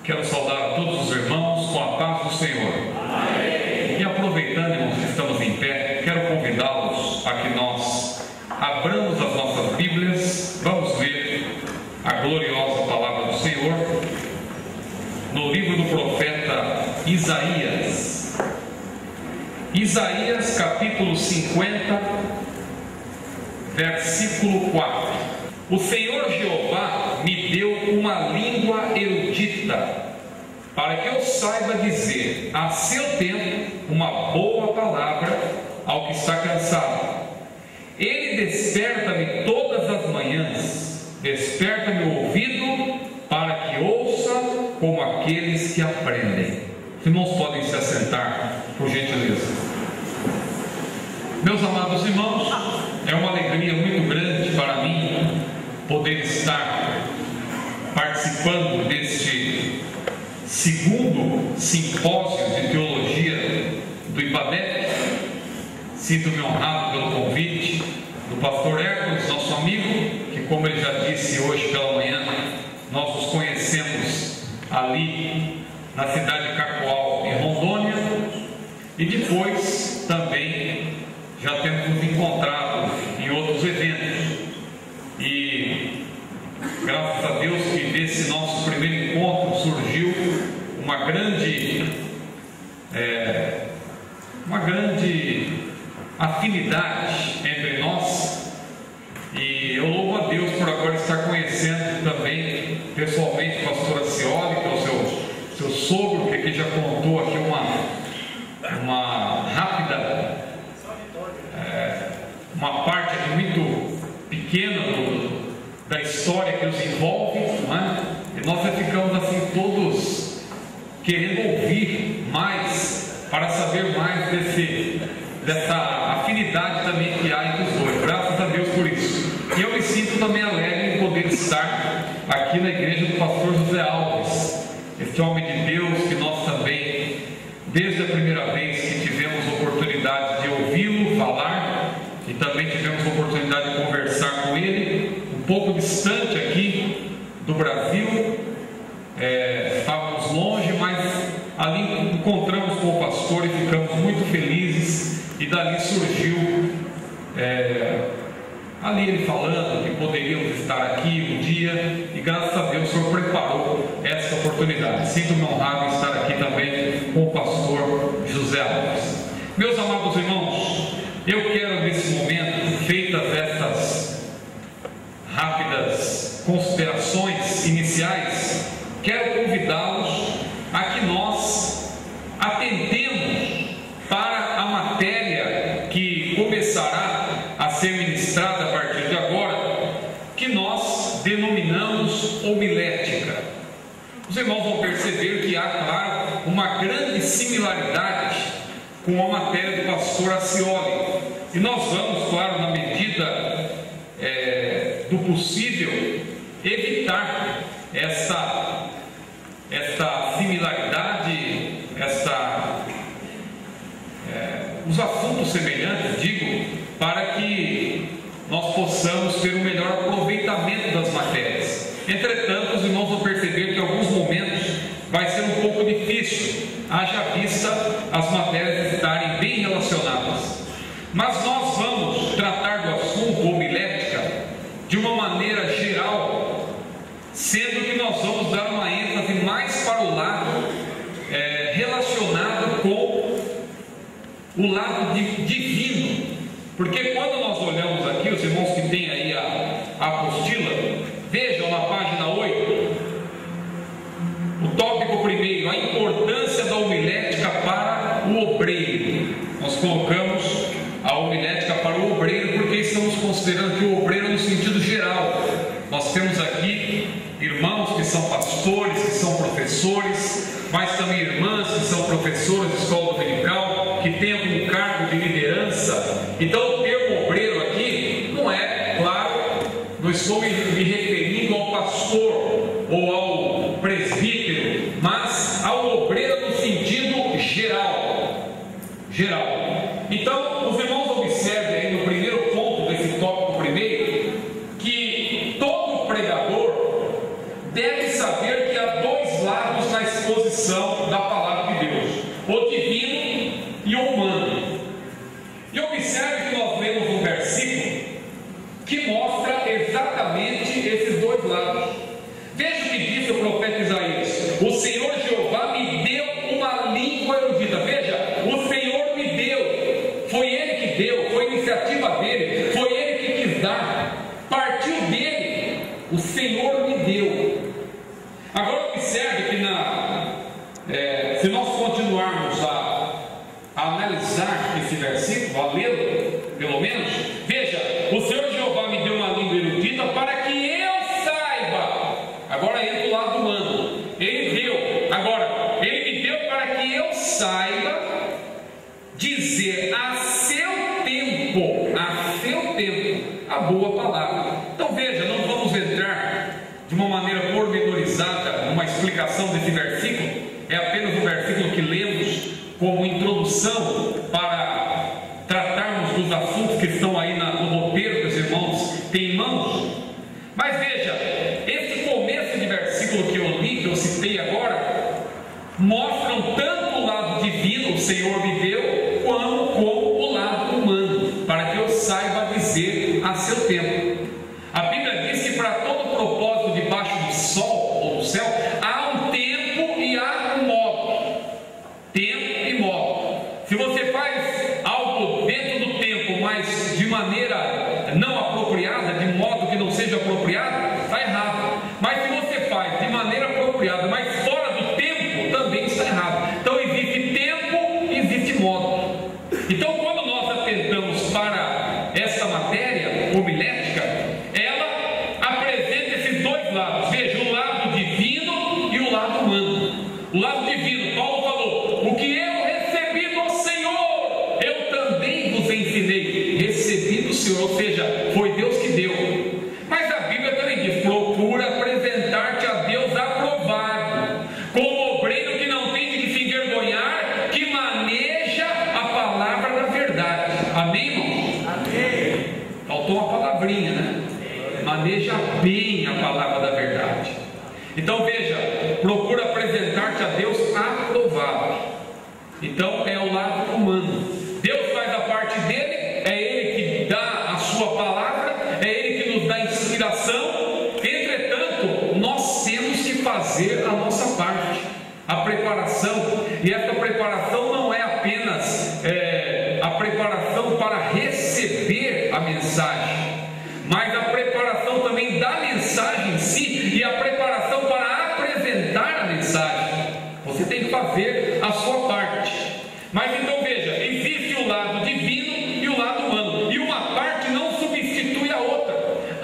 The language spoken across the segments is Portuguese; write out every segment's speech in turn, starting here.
Quero saudar a todos os irmãos com a paz do Senhor. Amém. E aproveitando, irmãos, que estamos em pé, quero convidá-los a que nós abramos as nossas Bíblias. Vamos ler a gloriosa palavra do Senhor no livro do profeta Isaías. Isaías capítulo 50, versículo 4. O Senhor Jeová me deu uma língua erudita, para que eu saiba dizer a seu tempo uma boa palavra ao que está cansado. Ele desperta-me todas as manhãs, desperta-me o ouvido, para que ouça como aqueles que aprendem. Os irmãos podem se assentar, por gentileza. Meus amados irmãos, é uma alegria muito grande para mim poder estar participando deste segundo simpósio de teologia do IPADEC. Sinto-me honrado pelo convite do pastor Hércules, nosso amigo, que, como ele já disse hoje pela manhã, nós nos conhecemos ali na cidade de Cacoal, em Rondônia, e depois também já temos nos encontrado em outros eventos. E graças a Deus que desse nosso primeiro encontro surgiu uma grande afinidade entre nós, e eu louvo a Deus por agora estar conhecendo também pessoalmente o pastor Acioli, que é o seu sogro, que aqui já contou aqui uma rápida uma parte aqui muito pequena da história que os envolve, não é? E nós já ficamos assim todos querendo ouvir mais, para saber mais dessa afinidade também que há entre os dois. Graças a Deus por isso. E eu me sinto também alegre em poder estar aqui na igreja do pastor José Alves, este homem de Deus que nós também, desde a primeira vez que tivemos oportunidade de ouvi-lo falar, e também tivemos a oportunidade de conversar com ele, um pouco distante aqui do Brasil, estávamos longe, mas ali encontramos com o pastor e ficamos muito felizes, e dali surgiu ali ele falando que poderíamos estar aqui um dia, e graças a Deus o Senhor preparou essa oportunidade. Sinto-me honrado em estar aqui também com o pastor José Alves. Meus amados irmãos, eu quero nesse momento, feitas estas rápidas considerações iniciais, quero convidá-los a que nós atentemos para a matéria que começará a ser ministrada a partir de agora, que nós denominamos homilética. Os irmãos vão perceber que há, claro, uma grande similaridade com a matéria do pastor Acioli, e nós vamos, claro, na medida do possível, evitar esta similaridade, os assuntos semelhantes, digo, para que nós possamos ter um melhor aproveitamento das matérias. Entretanto, os irmãos vão perceber que em alguns momentos vai ser um pouco difícil, haja vista as matérias estarem bem relacionadas. Mas nós vamos tratar do assunto homilética de uma maneira geral, sendo que nós vamos dar uma ênfase mais para o lado relacionado com o lado divino, porque quando nós olhamos aqui, os irmãos que têm aí a apostila, vejam na página 8, o tópico primeiro, a importância da homilética para o obreiro. Nós colocamos a homilética para o obreiro porque estamos considerando que o obreiro é no sentido geral. Nós temos aqui irmãos que são pastores, que são professores, mas também irmãs que são professoras de escola dominical, que têm algum cargo de liderança. Então o termo obreiro aqui não é, claro, não estou me referindo ao pastor ou ao presbítero, mas ao obreiro no sentido geral. Então, os irmãos observem aí no primeiro ponto desse tópico primeiro, que todo pregador deve saber que há dois lados na oposição da palavra de Deus, o divino e o humano. E observe que nós lemos um versículo que mostra exatamente esses dois lados. Veja o que disse o profeta Isaías: o Senhor Jeová me deu uma língua erudita. Veja, o Senhor me deu, foi Ele que deu, foi iniciativa dele, foi Ele que quis dar, partiu dele, o Senhor me deu. Agora observe que se nós continuarmos a analisar esse versículo, a lê-lo, pelo menos, veja, o Senhor Jeová me deu uma língua erudita para que eu saiba. Agora entra o lado humano. Ele deu, agora, Ele me deu para que eu saiba dizer a seu tempo, a boa palavra. Então veja, não vamos entrar de uma maneira pormenorizada numa explicação desse versículo. É apenas um versículo que lemos como introdução para tratarmos dos assuntos que estão aí no roteiro que os irmãos têm em mãos. Mas veja, esse começo de versículo que eu li, que eu citei agora, mostram tanto o lado divino, o Senhor me deu, como o lado humano, para que eu saiba dizer a seu tempo. A Bíblia diz que para todo propósito debaixo do sol ou do céu, há um tempo e há um modo. Tempo e modo. Se você faz algo dentro do tempo, mas de maneira não apropriada, de modo que não seja apropriado, está errado. Mas se você faz de maneira apropriada, mas fora do tempo, também está errado. Então existe tempo e existe modo. Então quando nós atentamos para essa matéria homilética, ela apresenta esses dois lados. Veja, o lado divino e o lado humano. O lado divino, Paulo falou: o que eu recebi do Senhor, eu também vos ensinei. Recebi do Senhor, ou seja, foi Deus que deu. Mas a Bíblia também diz: procura apresentar-te a Deus aprovado, como obreiro que não tem de que se envergonhar, que maneja a palavra da verdade. Amém, irmãos? Amém. Faltou uma palavrinha, né? Maneja bem a palavra da verdade. Então veja, procura apresentar-te a Deus aprovado. Então é o lado humano. Deus faz a parte dele, é Ele que dá a sua palavra, é Ele que nos dá inspiração. Entretanto, nós temos que fazer a nossa parte, a preparação. E essa preparação não é apenas a preparação para receber a mensagem, mas a preparação também da mensagem em si e a preparação para apresentar a mensagem. Você tem que fazer a sua parte. Mas então veja, existe o lado divino e o lado humano, e uma parte não substitui a outra.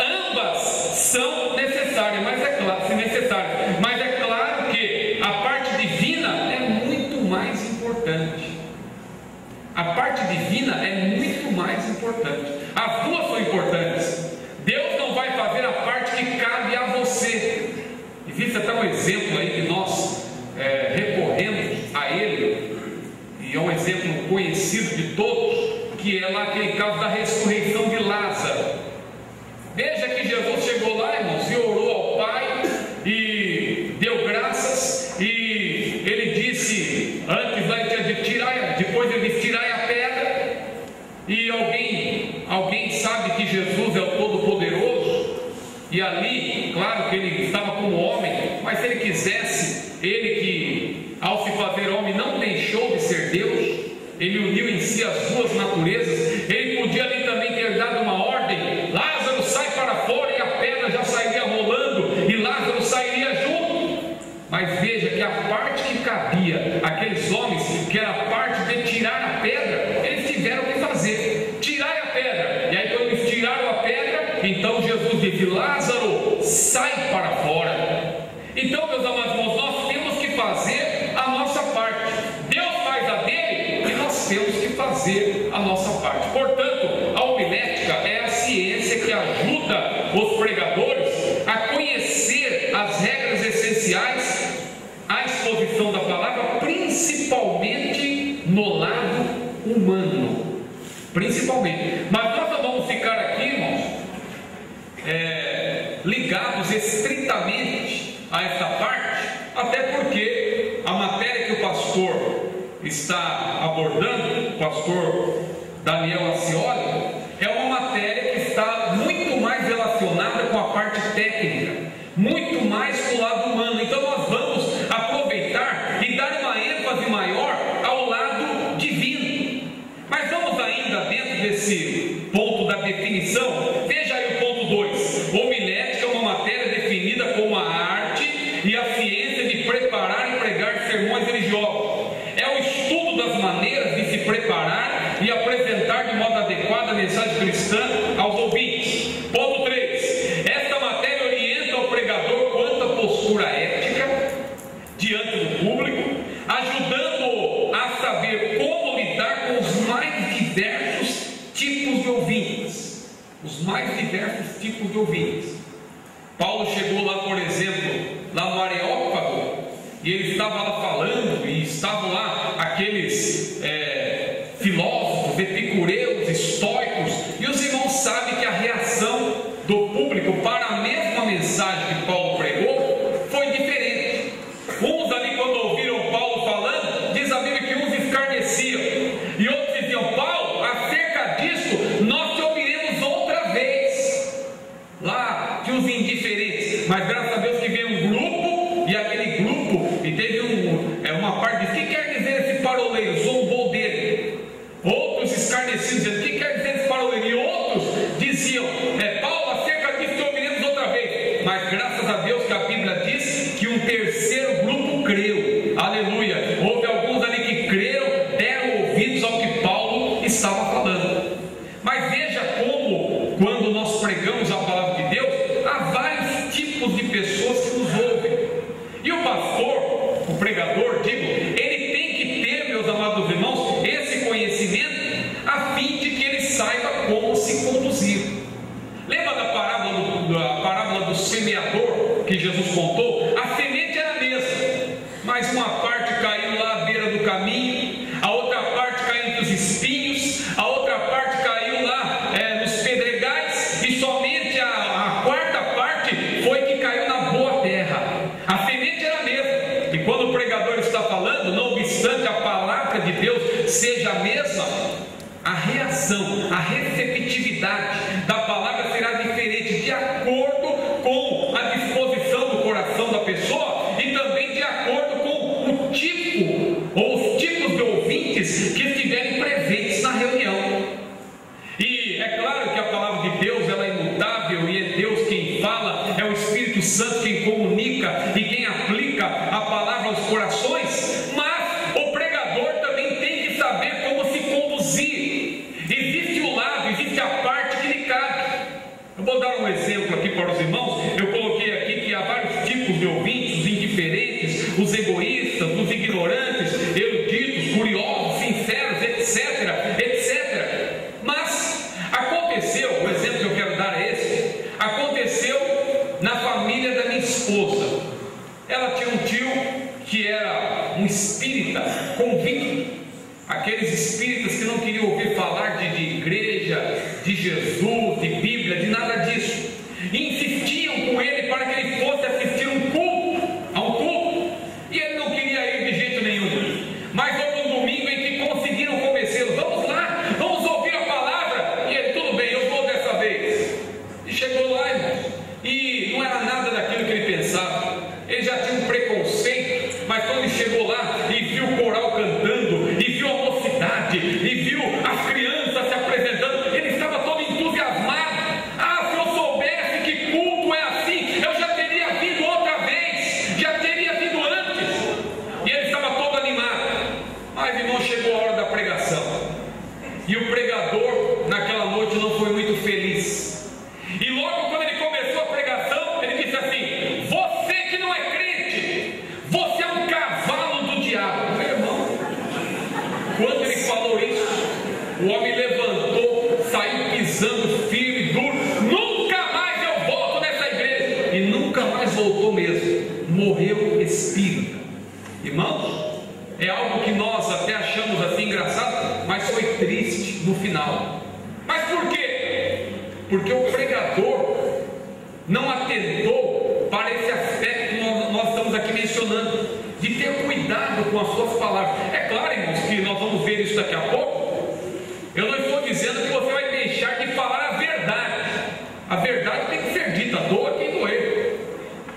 Ambas são necessárias, mas é claro que a parte divina é muito mais importante. A parte divina é muito mais importante. As duas são importantes. Deus não vai fazer a parte que cabe a você. Existe até um exemplo aí que nós recorremos a ele, e é um exemplo conhecido de todos, que é lá aquele caso da ressurreição de Lázaro. Veja que Jesus chegou lá, irmãos, e orou ao Pai e deu graças, e ele disse, antes lá de tirar, depois ele disse: tirai a pedra. E alguém sabe que Jesus é o Todo-Poderoso, e ali, claro que ele estava como homem, mas se ele quisesse, ele que ao se fazer homem não deixou de ser Deus, ele uniu em si as duas naturezas. Ele podia ali também ter dado uma ordem: Lázaro, sai para fora, e a pedra já sairia rolando e Lázaro sairia junto. Mas veja que a parte que cabia àqueles homens, que era a parte de tirar a pedra, eles tiveram que fazer: tirai a pedra. E aí quando eles tiraram a pedra, então Jesus disse: Lázaro, sai para fora. Então, meus amados irmãos, nós temos que fazer a nossa parte. Deus faz a dele e nós temos que fazer a nossa parte. Portanto, a homilética é a ciência que ajuda os pregadores a conhecer as regras essenciais à exposição da palavra, principalmente no lado humano. Principalmente. Mas nós não vamos ficar aqui, irmãos, ligados estritamente a esta parte, até porque a matéria que o pastor está abordando, o pastor Daniel Acioli, é uma matéria que está muito mais relacionada com a parte técnica, muito mais com o lado humano. Então nós vamos aproveitar e dar uma ênfase maior ao lado divino. Mas vamos ainda dentro desse ponto da definição. Veja aí o ponto 2. Homilética é uma matéria definida como a arte e a ciência de preparar e pregar sermões religiosos. É o estudo das maneiras de se preparar e apresentar de modo adequado a mensagem cristã aos ouvintes. Ponto 3. Esta matéria orienta o pregador quanto à postura ética diante do público, ajudando-o a saber como lidar com os mais diversos tipos de ouvintes. Os mais diversos tipos de ouvintes. Paulo chegou lá, por exemplo, lá no Areópago, e ele estava lá falando, e estavam lá aqueles filósofos, epicureus, estoicos, e os irmãos sabem que a reação do público para a mesma mensagem que Paulo pregou foi diferente. Uns ali, quando ouviram Paulo falando, diz a Bíblia que uns escarneciam, e outros diziam: Paulo, acerca disso nós te ouviremos outra vez. Lá tinha os indiferentes, mas graças a Deus que veio um grupo, e aquele grupo, e teve uma parte de: o que quer dizer esse paroleiro? Zombou dele. Outros escarnecidos dizendo: o que quer dizer esse paroleiro? E outros diziam: Paulo, acerca disso te ouviremos outra vez. Mas graças a Deus que a Bíblia diz que um terceiro grupo creu. Aleluia. Houve alguns ali que creram, deram ouvidos ao que Paulo estava falando. Mas veja como, quando nós pregamos a palavra de Deus, há vários tipos de pessoas que nos ouvem. E o pastor, o pregador, digo, ele tem que ter, meus amados irmãos, esse conhecimento, a fim de que ele saiba como se conduzir. Lembra da parábola do semeador que Jesus contou? A semente era a mesma, mas uma parte caiu lá à beira do caminho, a outra parte caiu entre os espinhos, a outra parte caiu lá nos pedregais, e somente a quarta parte foi que caiu na boa terra. A semente era a mesma, e quando o pregador está falando, não obstante a palavra de Deus seja a mesma, a reação, a receptividade da palavra será diferente de acordo com a disposição do coração da pessoa e também de acordo com o tipo ou os tipos de ouvintes que estiverem presentes na reunião. E é claro que a palavra de Deus ela é imutável, e é Deus quem fala, é o Espírito Santo quem comunica e quem aplica a palavra aos corações, mas o pregador também tem que saber como se conduzir. Existe o lado, existe a parte que lhe cabe. Eu vou dar um exemplo aqui para os irmãos. Eu coloquei aqui que há vários tipos de ouvintes: os indiferentes, os egoístas, os ignorantes, eruditos, curiosos, sinceros, etc, etc. Mas aconteceu, o exemplo que eu quero dar é esse. Aconteceu na família da minha esposa. Ela tinha um tio que era um espírita convicto. Aqueles espíritas que não queriam ouvir falar de igreja, de Jesus, de Bíblia, de nada disso. E insistiam com ele para que ele fosse assistir a um culto. E ele não queria ir de jeito nenhum. Mas houve um domingo em que conseguiram convencê-lo: vamos lá, vamos ouvir a palavra. E ele: tudo bem, eu vou dessa vez. E chegou lá, irmãos, e não era nada daquilo que ele pensava. Ele já tinha um preconceito, mas quando ele chegou lá e viu o coral cantando, e viu a mocidade, e viu as crianças se apresentando, ele estava todo entusiasmado. Ah, se eu soubesse que culto é assim, eu já teria vindo outra vez, já teria vindo antes. E ele estava todo animado. Mas, irmão, chegou a hora da pregação, e o pregador naquela noite não foi muito feliz. E logo quando ele começou a pregação, ele disse assim: você que não é crente, você é um cavalo do diabo. Meu irmão, quando ele falou isso, o homem levantou, saiu pisando firme e duro: nunca mais eu volto nessa igreja. E nunca mais voltou mesmo. Morreu espírita. Irmãos, é algo que nós até achamos assim engraçado, mas foi triste no final. Mas por quê? Porque o pregador não atentou para esse aspecto que nós estamos aqui mencionando, de ter cuidado com as suas palavras. É claro, irmãos, que nós vamos ver isso daqui a pouco. Eu não estou dizendo que você vai deixar de falar a verdade. A verdade tem que ser dita, doa quem doer.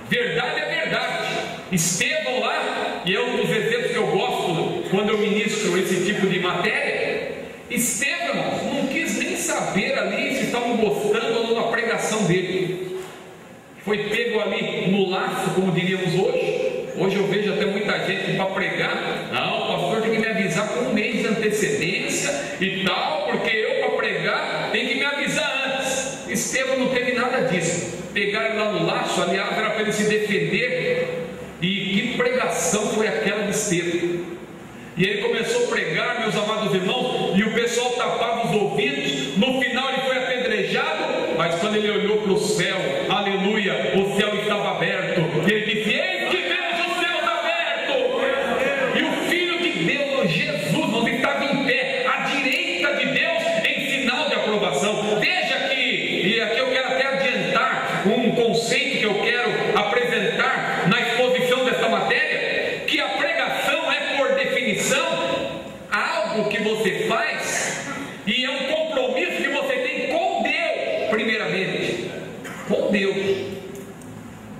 Verdade é verdade. Estevão lá, e é um dos exemplos que eu gosto quando eu ministro esse tipo de matéria. Estevão não quis nem saber ali se estavam gostando ou não da pregação dele. Foi pego ali no laço, como diríamos hoje. Hoje eu vejo até muita gente para pregar. Não, o pastor tem que me avisar com um mês de antecedência e tal, porque eu para pregar tem que me avisar antes. Estevão não teve nada disso. Pegaram ele lá no laço, aliás, era para ele se defender. E que pregação foi aquela de Estevão? E ele começou a pregar, meus amados irmãos, e o pessoal tapava os ouvidos. No final ele foi apedrejado, mas quando ele olhou para o céu, aleluia, o céu estava aberto, e ele disse: eis que vemos os céus abertos, e o Filho de Deus, Jesus, não estava em pé, à direita de Deus, em sinal de aprovação. Veja que, e aqui eu quero até adiantar um conceito que eu quero apresentar na exposição dessa matéria, que a pregação é, por definição, algo que você faz, e é um compromisso que você tem com Deus, primeiramente, com Deus.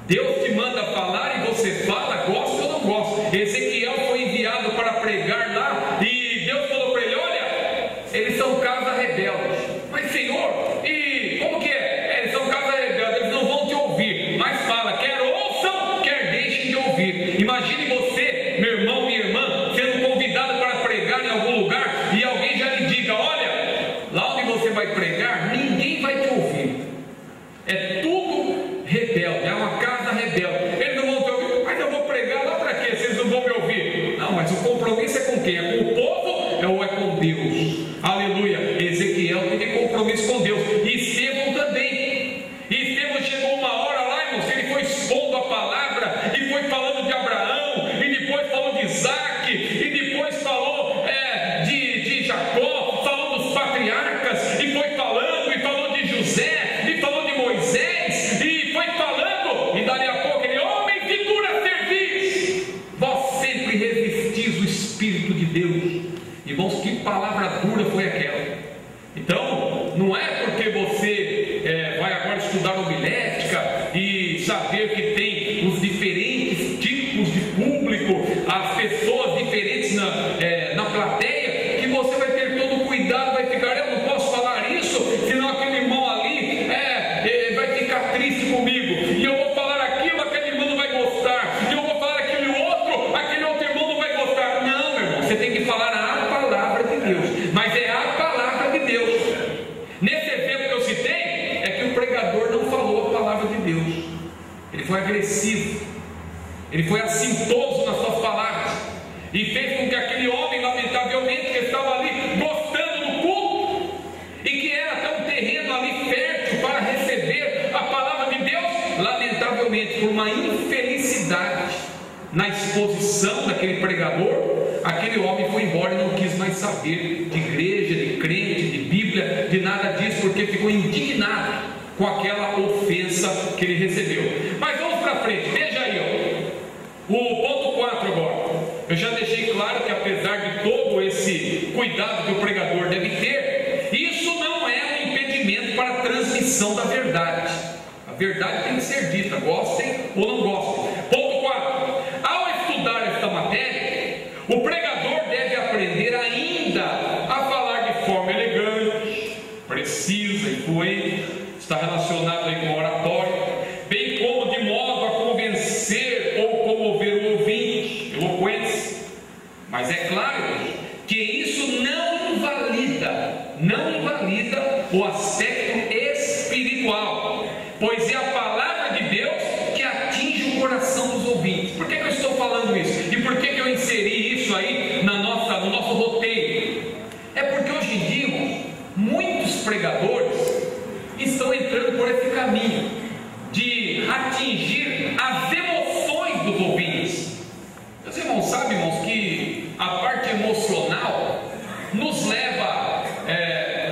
Deus te manda falar e você fala, gosta ou não gosta. Ezequiel foi enviado para pregar lá, e Deus falou para ele: olha, eles são casa rebelde. Mas Senhor, e como que é? Eles são casa rebelde, eles não vão te ouvir, mas fala, quer ouçam, quer deixem de ouvir. Imagine você, meu irmão, minha irmã, sendo convidado para pregar em algum lugar, e alguém já lhe diga: olha, lá onde você vai pregar, ninguém vai te ouvir, é tudo rebelde, é uma casa rebelde, eles não vão te ouvir. Mas eu vou pregar lá para quê? Vocês não vão me ouvir? Não, mas o compromisso é com quem? É com o povo ou é com Deus? Aleluia. Ezequiel teve compromisso com Deus, e Estevão também. E Estevão chegou uma hora lá, irmãos, ele foi expondo a palavra, e foi falando de Abraão, e depois falou de Isaac, e depois falou de Jacó, falou dos patriarcas, e foi falando, e falou de José, e falou de Moisés, e foi falando, e dali a pouco ele: homem, figura servis, vós sempre resistis o Espírito de Deus. Irmãos, que palavra dura foi aquela. Então, não é porque você vai agora estudar homilética e saber que tem os diferentes tipos de público, as pessoas diferentes na plateia, que você vai ter todo o cuidado, vai ficar: eu não posso falar isso, senão aquele irmão ali vai ficar triste comigo, e eu vou falar aquilo, aquele irmão não vai gostar, e eu vou falar aquele outro irmão não vai gostar. Não, meu irmão, você tem que falar a palavra de Deus, mas é a palavra de Deus. Nesse exemplo que eu citei, é que o pregador não falou a palavra de Deus, ele foi agressivo, ele foi assintoso nas suas palavras, e fez com que aquele homem, lamentavelmente, que estava ali gostando do culto, e que era até um terreno ali fértil para receber a palavra de Deus, lamentavelmente, por uma infelicidade na exposição daquele pregador, aquele homem foi embora e não quis mais saber de igreja, de crente, de Bíblia, de nada disso, porque ficou indignado com aquela ofensa que ele recebeu. Mas vamos para frente, veja aí, o ponto 4 agora. Eu já deixei claro que, apesar de todo esse cuidado que o pregador deve ter, isso não é um impedimento para a transmissão da verdade. A verdade tem que ser dita, gostem ou não gostem. Ponto 4. Ao estudar esta matéria, o pregador deve aprender ainda a falar de forma elegante, precisa, influente, está relacionado aí com a oratória, bem como de modo a convencer ou comover o ouvinte, eloquência. Mas é claro que isso não invalida o aspecto espiritual, pois é a palavra de Deus que atinge o coração dos ouvintes. Por que eu estou falando isso? E por que eu inseri isso aí no nosso roteiro? É porque hoje em dia muitos pregadores estão entrando por esse caminho de atingir as emoções dos ouvintes. Meus irmãos, sabem, irmãos, que a parte emocional nos leva,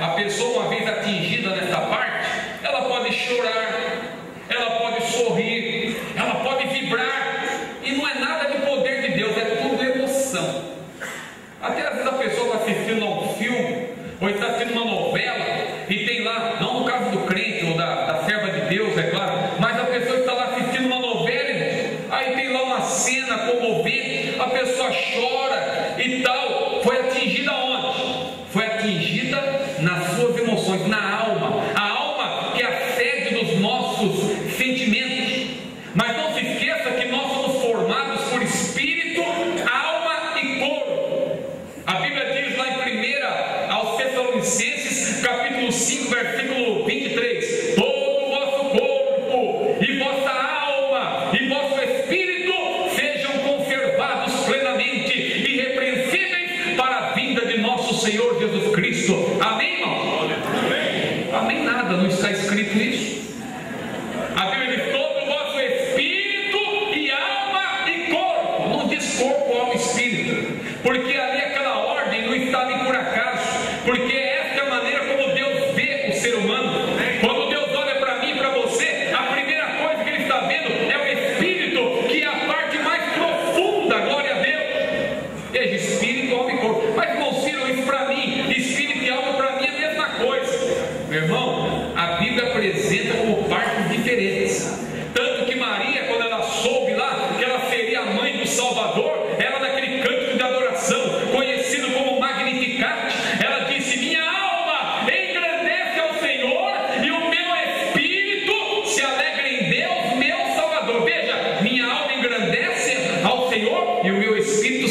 a pessoa, uma vez atingida nessa parte, ela pode chorar, ela pode sorrir, ela pode vibrar, e não é nada de poder de Deus,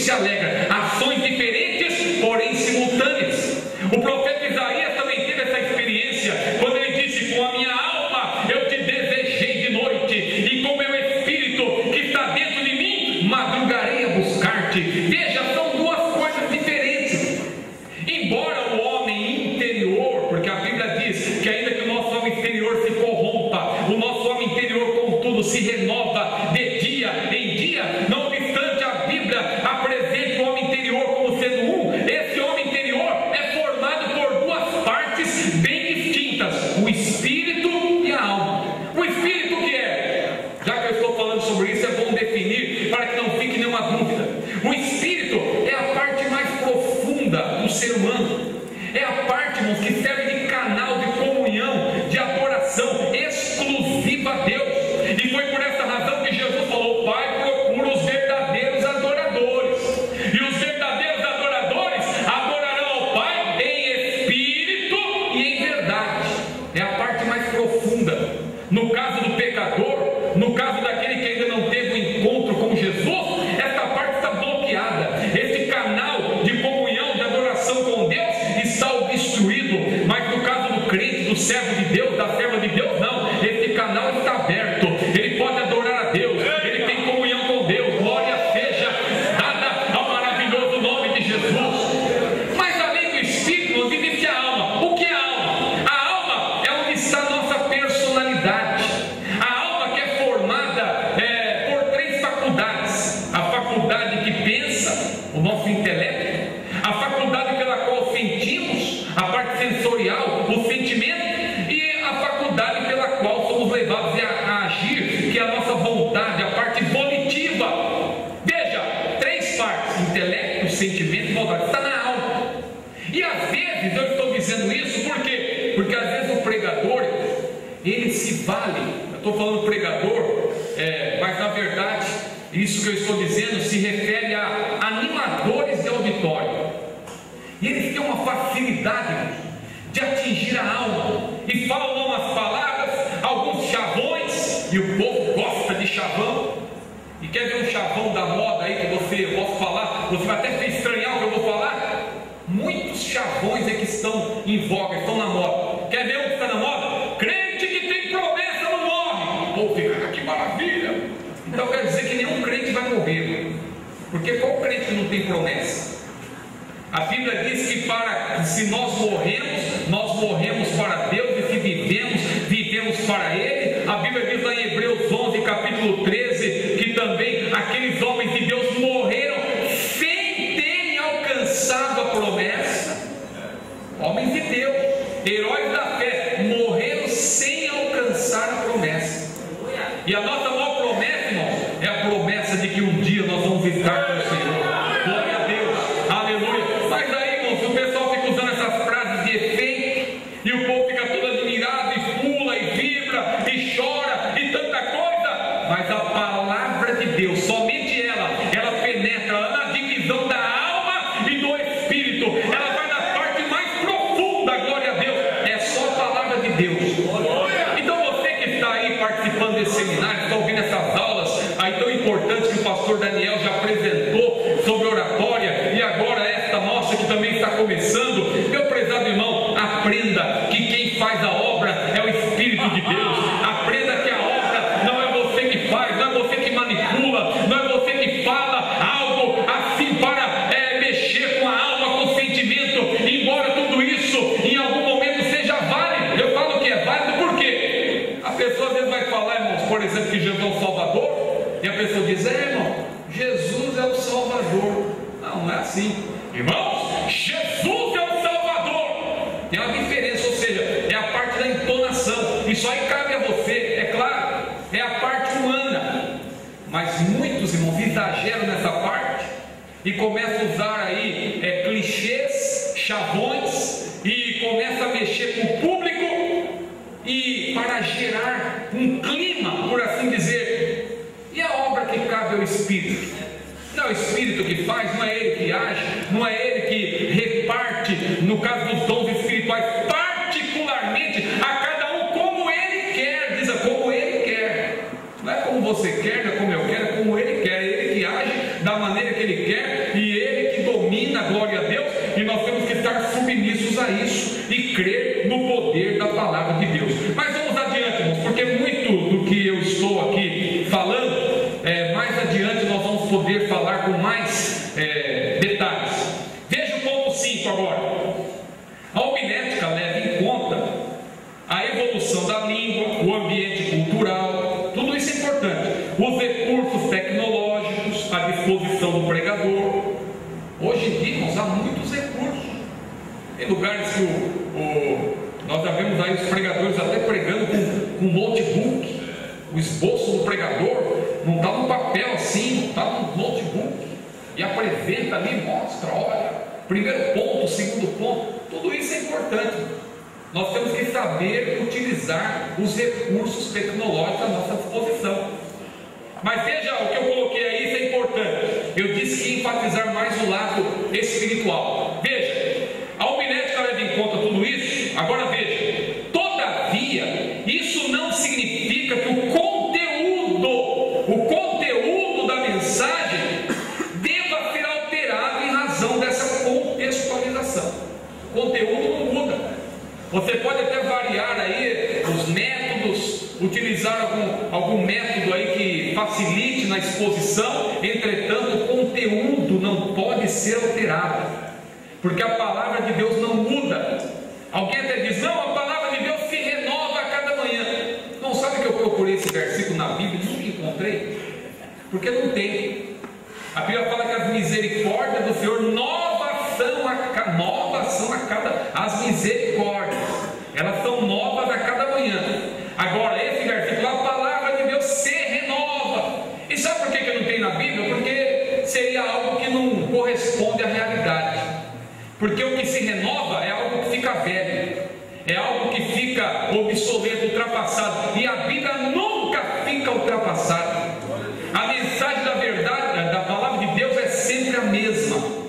se alegra. Ações diferentes, porém simultâneas. O profeta Isaías também teve essa experiência, quando ele disse: com a minha alma eu te desejei de noite, e com o meu espírito que está dentro de mim, madrugarei a buscar-te. Veja, são duas coisas diferentes. Embora o homem interior, porque a Bíblia diz que ainda que o nosso homem exterior se corrompa, o nosso homem interior contudo se renova de dia em dia, não obstante a Bíblia apresente o homem interior como sendo um, esse homem interior é formado por duas partes bem distintas: o espírito e a alma. O espírito que é, já que eu estou falando sobre isso, é bom definir para que não fique nenhuma dúvida. O espírito é a parte mais profunda do ser humano, é a parte, irmãos, que serve de canal de comunhão, de adoração exclusiva a Deus. E foi por essa razão que Jesus falou: Pai, procura os verdadeiros adoradores, e os verdadeiros adoradores adorarão ao Pai em espírito e em verdade. É a parte mais profunda. No caso do pecador, no caso daquele que ainda não teve um encontro com Jesus, essa parte está bloqueada. Esse canal de comunhão, de adoração com Deus está obstruído. Mas no caso do crente, do servo de Deus, da serva de Deus, não. Esse canal está aberto. Ele pode adorar a Deus, ele tem comunhão com Deus. Glória seja dada ao maravilhoso nome de Jesus. Mas além do espírito, nós existe a alma. O que é a alma? A alma é onde está a nossa personalidade. A alma que é formada por três faculdades: a faculdade que pensa, o nosso intelecto; a faculdade pela qual sentimos, a parte sensorial, o sentimento; e a faculdade pela qual somos levados a agir, que é a nossa vontade, a parte volitiva. Veja, três partes: intelecto, sentimento e vontade. Está na alma. E às vezes eu estou dizendo isso por quê? Porque às vezes o pregador, ele se vale. Eu estou falando pregador, mas na verdade isso que eu estou dizendo se refere a animadores de auditório. E eles têm uma facilidade de atingir a alma, e falam umas palavras, alguns chavões, e o povo gosta de chavão. E quer ver um chavão da moda aí que eu posso falar? Você vai até estranhar o que eu vou falar. Muitos chavões é que estão em voga, estão na moda. Quer ver um que está na moda? Crente que tem promessa não morre. O povo fica: que maravilha. Então quer dizer que nenhum crente vai morrer, porque qual crente que não tem promessa? A Bíblia diz que se nós morremos para Deus, e se vivemos para Ele. A Bíblia diz lá em Hebreus 11, capítulo 13, que também aqueles homens de Deus morreram sem terem alcançado a promessa. Homens de Deus, heróis da fé, morreram sem alcançar a promessa. E a nossa maior promessa, irmãos, é a promessa de que um dia nós vamos estar com o Senhor. Glória a Deus, aleluia. Mas aí, irmãos, o pessoal fica usando essas frases de efeito, e o povo fica todo admirado, e pula, e vibra, e chora, e tanta coisa. Mas a palavra de Deus, somente ela penetra na divisão da alma e do espírito. Ela vai na parte mais profunda, glória a Deus. É só a palavra de Deus. Então você que está aí participando desse seminário, está ouvindo essas aulas aí tão importantes que o pastor Daniel já apresentou sobre oratória, e agora esta nossa que também está começando, meu prezado irmão, aprenda que quem faz a obra é o Espírito de Deus. Aprenda que a obra não é você que faz, não é você que manipula, não é você que fala algo assim para mexer com a alma, com o sentimento, embora tudo isso em algum momento seja válido. Eu falo que é válido porque a pessoa às vezes vai falar, irmãos, por exemplo, que Jesus é o Salvador, e a pessoa diz: irmão, Jesus é o Salvador. Não é assim, irmãos. Jesus é o Salvador. Tem uma diferença, ou seja, é a parte da entonação. Isso aí cabe a você, é claro, é a parte humana. Mas muitos, irmãos, exageram nessa parte e começam a usar aí clichês, chavões, e começam a mexer com o público, e para gerar um clima, por assim dizer. E a obra que cabe ao Espírito? Não é o Espírito que faz, não é Ele que age, não é Ele que reparte, no caso dos dons espirituais, particularmente a cada um como Ele quer. Diz: como Ele quer. Não é como você quer, não é como eu quero, é como Ele quer. É Ele que age da maneira que Ele quer, e a isso e crer no poder da palavra de Deus. Mas vamos adiante, irmãos, porque muito do que eu estou aqui falando, mais adiante nós vamos poder falar com mais detalhes. Veja o ponto 5 agora. A homilética leva em conta a evolução da língua, o ambiente cultural, tudo isso é importante, os recursos tecnológicos à disposição do pregador. Hoje em dia, irmãos, há muitos recursos. Tem lugares que nós já vemos aí os pregadores até pregando com notebook. O esboço do pregador não está no papel assim, está no notebook. E apresenta ali, mostra, olha, primeiro ponto, segundo ponto. Tudo isso é importante. Nós temos que saber utilizar os recursos tecnológicos à nossa disposição. Mas veja, o que eu coloquei aí, isso é importante. Eu disse que enfatizar mais o lado espiritual. Veja, a homilética leva em conta tudo isso. Agora veja, todavia, isso não significa que o conteúdo da mensagem deva ser alterado em razão dessa contextualização. O conteúdo não muda. Você pode até variar aí os métodos, utilizar algum método aí que facilite na exposição, entretanto o conteúdo não pode ser alterado, porque a palavra de Deus não muda. Alguém até diz, não, a palavra de Deus se renova a cada manhã. Não sabe que eu procurei esse versículo na Bíblia e nunca encontrei? Porque não tem. A Bíblia fala que as misericórdias do Senhor novas são a cada as misericórdias, elas são novas a cada manhã. Agora esse versículo, a palavra de Deus se renova. E sabe por que não tem na Bíblia? Porque seria algo que não corresponde à realidade. Porque o que se renova é algo que fica velho, é algo que fica obsoleto, ultrapassado. E a Bíblia nunca fica ultrapassada. A mensagem da verdade, da palavra de Deus é sempre a mesma.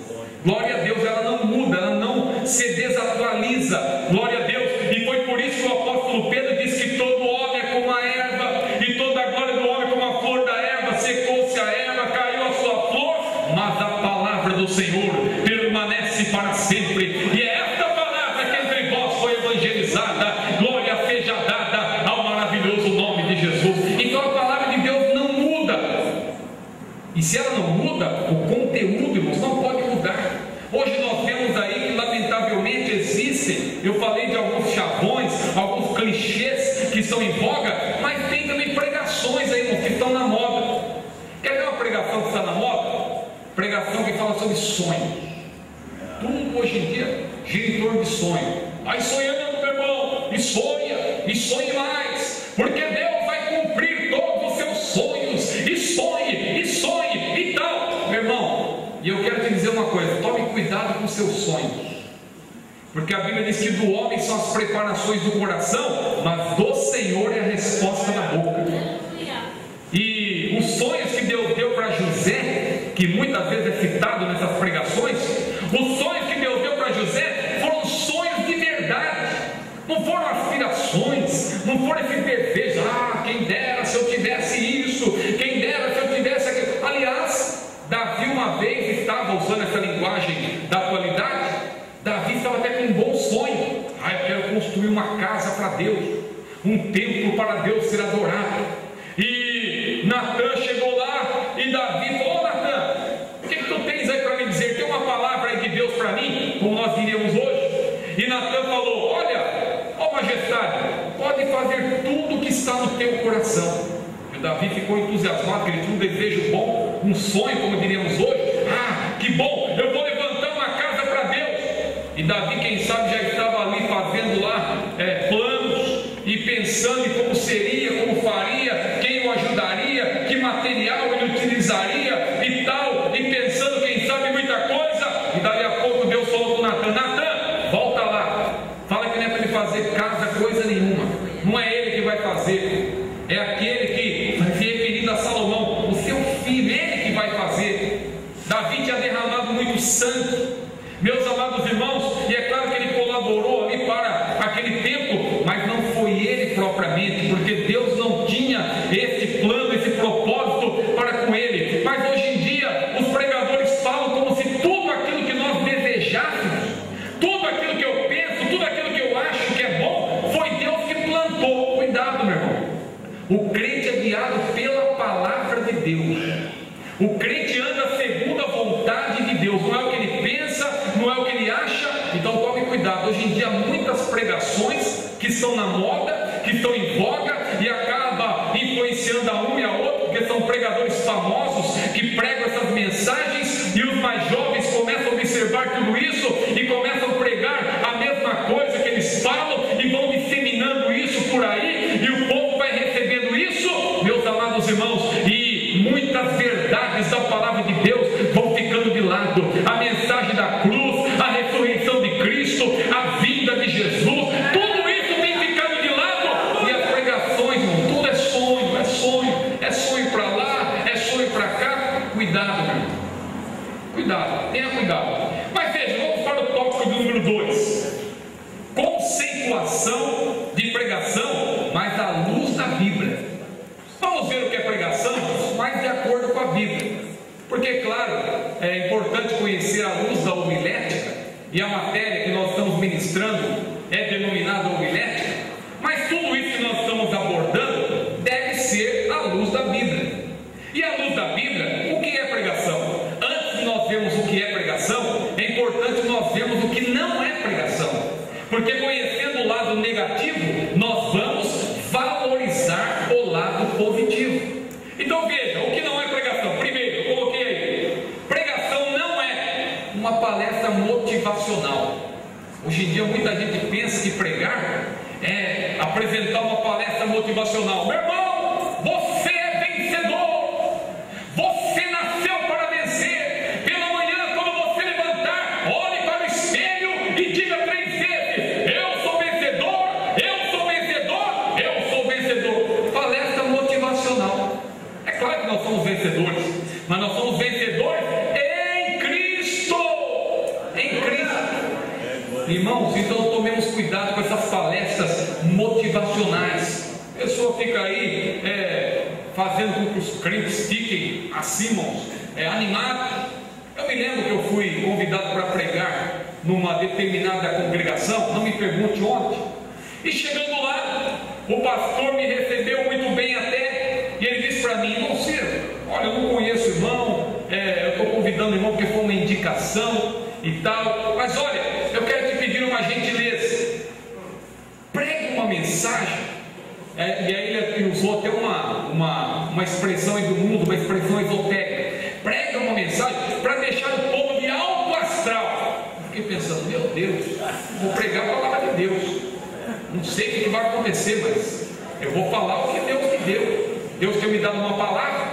Glória a Deus, ela não muda, ela não se desatualiza. Glória a Deus. E foi por isso que o apóstolo Pedro diz que todo homem é como a erva, e toda a glória do homem é como a flor da erva. Secou-se a erva, caiu a sua flor, mas a palavra do Senhor permanece para sempre. E é esta palavra que entre vós foi evangelizada. Glória seja dada ao maravilhoso nome de Jesus. Então a palavra de Deus não muda. E se ela não muda, o conteúdo, irmãos, não pode mudar. Hoje nós vemos aí que lamentavelmente existem, eu falei de alguns chavões, alguns clichês que estão em voga, mas tem também pregações aí, irmãos, que estão na moda. Quer ver uma pregação que está na moda? Pregação que fala sobre sonhos. Tudo hoje em dia gira em torno de sonho. Vai sonhando, meu irmão, e sonhe mais, porque Deus vai cumprir todos os seus sonhos, e sonhe e tal. Meu irmão, e eu quero te dizer uma coisa, tome cuidado com os seus sonhos, porque a Bíblia diz que do homem são as preparações do coração, mas do Senhor é a resposta na boca. E os sonhos que Deus deu para José, que muitas vezes é citado nessas pregações, os sonhos que Deus deu para José foram sonhos de verdade, não foram aspirações, não foram esse desejo, quem dera se eu tivesse isso, quem dera se eu tivesse aquilo. Aliás, Davi uma vez estava usando essa linguagem da atualidade. Davi estava até com um bom sonho. Eu quero construir uma casa para Deus, um templo para Deus ser adorado. E Natan chegou lá e Davi falou, Natan, o que tu tens aí para me dizer? Tem uma palavra aí de Deus para mim, como nós diríamos hoje? E Natan falou, olha, ó majestade, pode fazer tudo que está no teu coração. E o Davi ficou entusiasmado, que ele tinha um desejo bom, um sonho, como diríamos hoje. Que bom, eu vou levantar uma casa para Deus. E Davi, quem sabe, já estava ali fazendo lá planos e pensando em como seria, como faria, quem o ajudaria, que material ele utilizaria e tal, e pensando, quem sabe, muita coisa. E daí a pouco Deus falou para Natan, Natan, volta lá, fala que não é para ele fazer casa coisa nenhuma, não é ele que vai fazer, é aquele que vai ser referido a Salomão, o seu filho, ele que vai fazer. Davi tinha derramado muito sangue, meus amados irmãos, e é claro que ele colaborou ali para aquele tempo, mas não foi ele propriamente, porque Deus não tinha esse plano, esse propósito para com ele. Mas hoje em dia os pregadores falam como se tudo aquilo que nós desejássemos, tudo aquilo que eu penso, Deus. O crente anda segundo a vontade de Deus, não é o que ele pensa, não é o que ele acha. Então tome cuidado. Hoje em dia há muitas pregações que estão na moda, que estão em voga e acaba influenciando a um e a outro, porque são pregadores famosos que pregam essas mensagens e os mais jovens começam a observar tudo isso e começam a pregar a mesma coisa que eles falam e vão disseminando isso por aí, e o povo vai recebendo isso, meus amados irmãos, e muitas verdades da palavra de Deus vão ficando de lado. A mensagem da cruz, a ressurreição de Cristo, a vinda de Jesus, tudo isso tem ficado de lado, e as pregações, irmão, tudo é sonho, é sonho para lá, é sonho para cá. Cuidado, meu irmão, cuidado, tenha cuidado. Mas veja, vamos para o tópico do número 2, conceituação de pregação, mas à luz da Bíblia. Vamos ver o que é pregação, mas de acordo com a Bíblia, porque claro, é importante conhecer a luz da homilética, e a matéria que nós estamos ministrando é denominada homilética, mas tudo isso que nós estamos abordando deve ser à luz da Bíblia. E à luz da Bíblia, o que é pregação? Antes de nós vermos o que é pregação, é importante nós vermos o que não é pregação, porque conhecendo o lado negativo, nós vamos valorizar o lado positivo. Então veja, o que não é pregação? Primeiro, eu coloquei aí, pregação não é uma palestra motivacional. Hoje em dia muita gente pensa que pregar é apresentar uma palestra motivacional. Meu irmão, você é vencedor, você nasceu para vencer. Pela manhã, quando você levantar, olhe para o espelho e diga 3 vezes: eu sou vencedor, eu sou vencedor, eu sou vencedor. Palestra motivacional. É claro que nós somos vencedores, mas nós somos vencedores em Cristo. Em Cristo. Irmãos, então tomemos cuidado com essas palestras motivacionais. A pessoa fica aí fazendo com que os crentes fiquem assim, irmãos, animados. Eu me lembro que eu fui convidado para pregar numa determinada congregação, não me pergunte onde, e chegando lá, o pastor me recebeu muito bem até, e ele disse para mim: irmão Ciro, olha, eu não conheço o irmão, eu estou convidando o irmão porque foi uma indicação e tal, mas olha, eu quero te pedir uma gentileza, pregue uma mensagem. E aí ele usou até uma expressão aí do mundo, uma expressão esotérica: prega uma mensagem para deixar o povo de alto astral. Eu fiquei pensando: meu Deus, vou pregar a palavra de Deus, não sei o que vai acontecer, mas eu vou falar o que Deus me deu. Deus tem me dado uma palavra,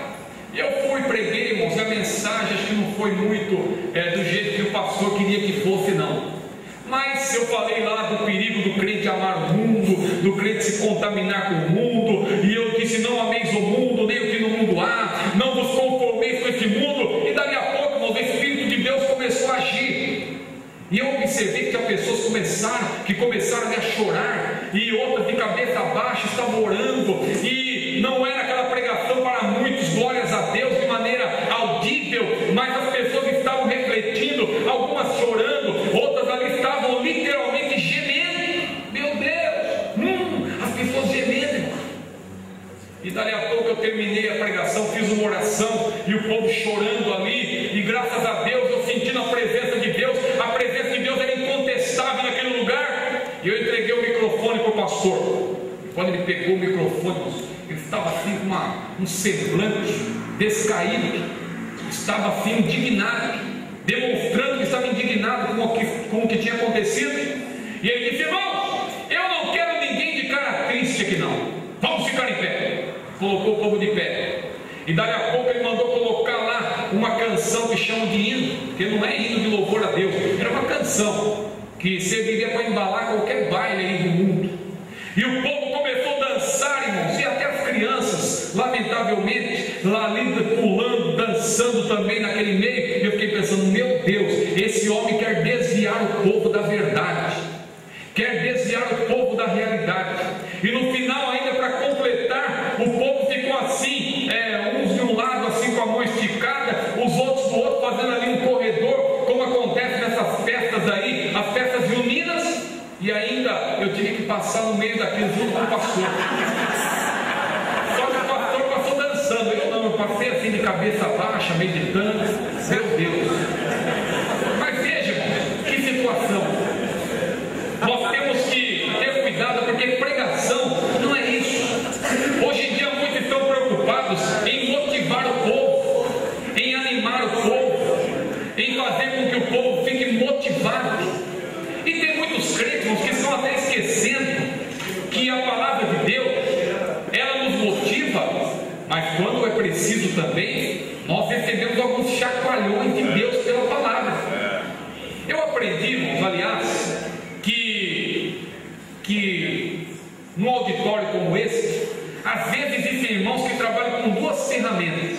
e eu fui, preguei, irmãos, a mensagem acho que não foi muito do jeito que o pastor queria que fosse, não. Mas eu falei lá do perigo do crente amar o mundo, do crente se contaminar com o mundo, e eu disse: não ameis o mundo, nem o que no mundo há, não vos conformeis com esse mundo. E dali a pouco, o Espírito de Deus começou a agir, e eu observei que as pessoas começaram a chorar, e outras de cabeça baixa estavam orando, e não era aquela pregação para muitos, glórias a Deus, de maneira audível, mas as pessoas estavam refletindo, algumas chorando, outras ali estavam literalmente gemendo. Meu Deus, as pessoas gemendo. E dali a pouco eu terminei a pregação, fiz uma oração, e o povo chorando ali, e graças a Deus eu sentindo a presença de Deus. A presença de Deus era incontestável naquele lugar, e eu entreguei o microfone para o pastor. Quando ele pegou o microfone, ele estava assim com um semblante descaído, estava assim indignado, demonstrando que estava indignado com o que tinha acontecido. E ele disse: irmãos, eu não quero ninguém de cara triste aqui não, vamos ficar em pé. Colocou o povo de pé, e dali a pouco ele mandou colocar lá uma canção que chamam de hino, porque não é hino de louvor a Deus, era uma canção que serviria para embalar qualquer baile aí do mundo. E o povo começou a dançar, irmãos, e até as crianças, lamentavelmente, lá ali pulando, dançando também naquele meio. E eu fiquei pensando: meu Deus, esse homem quer desviar o povo da verdade, quer desviar o povo da realidade. E no final, ainda para completar, o povo ficou assim, uns de um lado assim com a mão esticada, os outros do outro, fazendo ali um corredor, como acontece nessas festas aí, as festas juninas. E ainda eu tive que passar no meio daquilo junto com o pastor. Só que o pastor passou dançando. Eu não, passei assim de cabeça baixa, meditando. Meu Deus! Mas veja, que situação! Nós temos que ter cuidado, porque pregação não é isso. Hoje em dia muitos estão preocupados em motivar o povo, em animar o povo, em fazer com que o povo fique motivado. E tem muitos crentes que estão até esquecendo que a palavra de Deus, ela nos motiva, mas quando é preciso também, nós recebemos alguns chacoalhões de Deus pela palavra. Eu aprendi, irmãos, aliás, que num auditório como esse, às vezes existem irmãos que trabalham com duas ferramentas: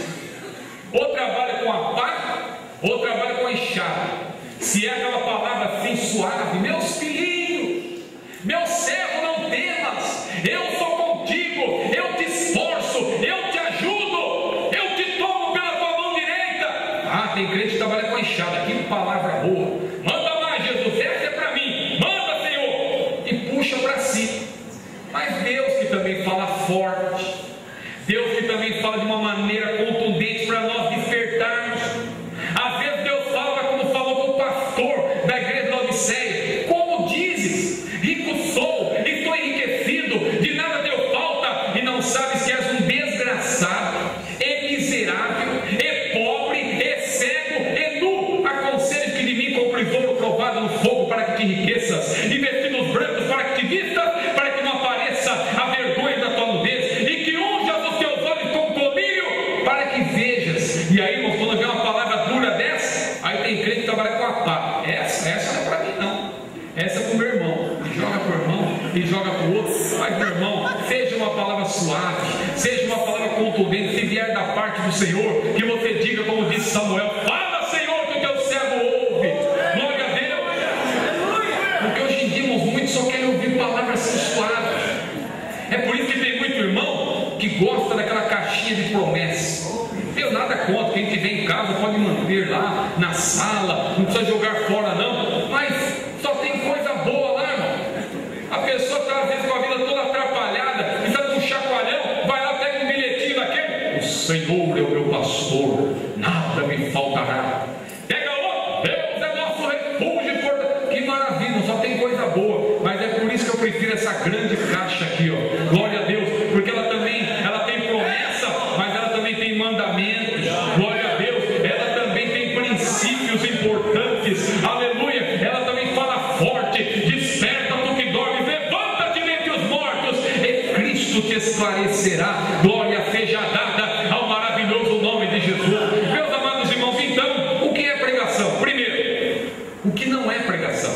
ou trabalha com a pá, ou trabalha com a enxada. Se é aquela palavra assim suave: meus filhinhos, meu servo, não temas, eu sou contigo, eu te esforço, eu te ajudo, eu te tomo pela tua mão direita. Ah, tem crente que trabalha com a enxada. Que palavra boa! Manda mais, Jesus, essa é para mim, manda, Senhor, e puxa para si. Mas Deus que também fala forte, Deus que também fala de uma maneira contundente para nós despertarmos. Às vezes Deus fala como falou com o pastor da igreja de Laodiceia: como dizes, rico sou, estou enriquecido, de nada deu falta, e não sabes que és um desgraçado, e miserável, e pobre, e cego, e nu. Aconselho que de mim compres ouro provado no fogo, para que te enriqueças, e vestidos brancos para que te vistas, para que não apareça a vergonha da tua nudez, e que unjas os teus olhos com colírio, para que vejas. E aí, irmãos, quando vem uma palavra dura dessa, aí tem crente que trabalha com a pá. Essa não é para mim, não. Essa é para o meu irmão. E joga para o irmão, e joga para o outro. Mas, meu irmão, seja uma palavra suave, seja uma palavra contundente, se vier da parte do Senhor, que você diga como disse Samuel: fala, Senhor, que o teu servo ouve. Glória a Deus. Porque hoje em dia, irmãos, muitos só querem ouvir palavras suaves. É por isso que tem muito irmão que gosta daquela caixinha de promessas. Eu nada contra, quem tiver em casa pode manter lá na sala, não precisa jogar fora não, mas só tem coisa boa lá, irmão. A pessoa está às vezes com a vida toda atrapalhada, precisa de um chacoalhão, vai lá, pega um bilhetinho daquele: o Senhor é o meu pastor, nada me faltará. Pega outro: Deus é nosso refúgio. Que maravilha, só tem coisa boa. Mas é por isso que eu prefiro essa grande caixa aqui, ó. Glória a Deus, porque ela tem promessa, mas ela também tem mandamentos. Glória a Deus, ela também tem princípios importantes. Aleluia, ela também fala forte: desperta tu que dormes, levanta-te dentre os mortos, e Cristo te esclarecerá. Glória seja dada ao maravilhoso nome de Jesus. Meus amados irmãos, então, o que é pregação? Primeiro, o que não é pregação?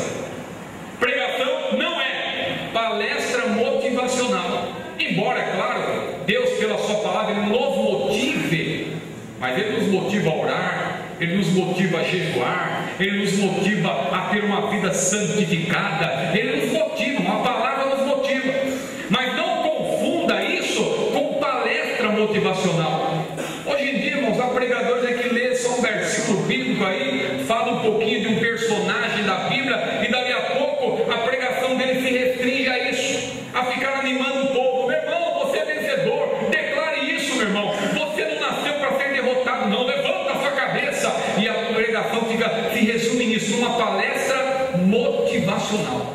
Pregação não é palestra motivacional. Embora, é claro, Deus pela sua palavra Ele nos motive, mas Ele nos motiva a orar, Ele nos motiva a jejuar, Ele nos motiva a ter uma vida santificada, Ele nos motiva, uma palavra nos motiva. Mas não confunda isso com palestra motivacional. Hoje em dia, irmãos, há pregadores que lê só um versículo bíblico aí, fala um pouquinho de um personagem da Bíblia, e dali a pouco a pregação dele se restringe a isso, a ficar animando o povo. Meu irmão, você é vencedor, declare isso, meu irmão. Você não nasceu para ser derrotado, não. Levanta a sua cabeça. E a pregação se resume nisso, numa palestra motivacional.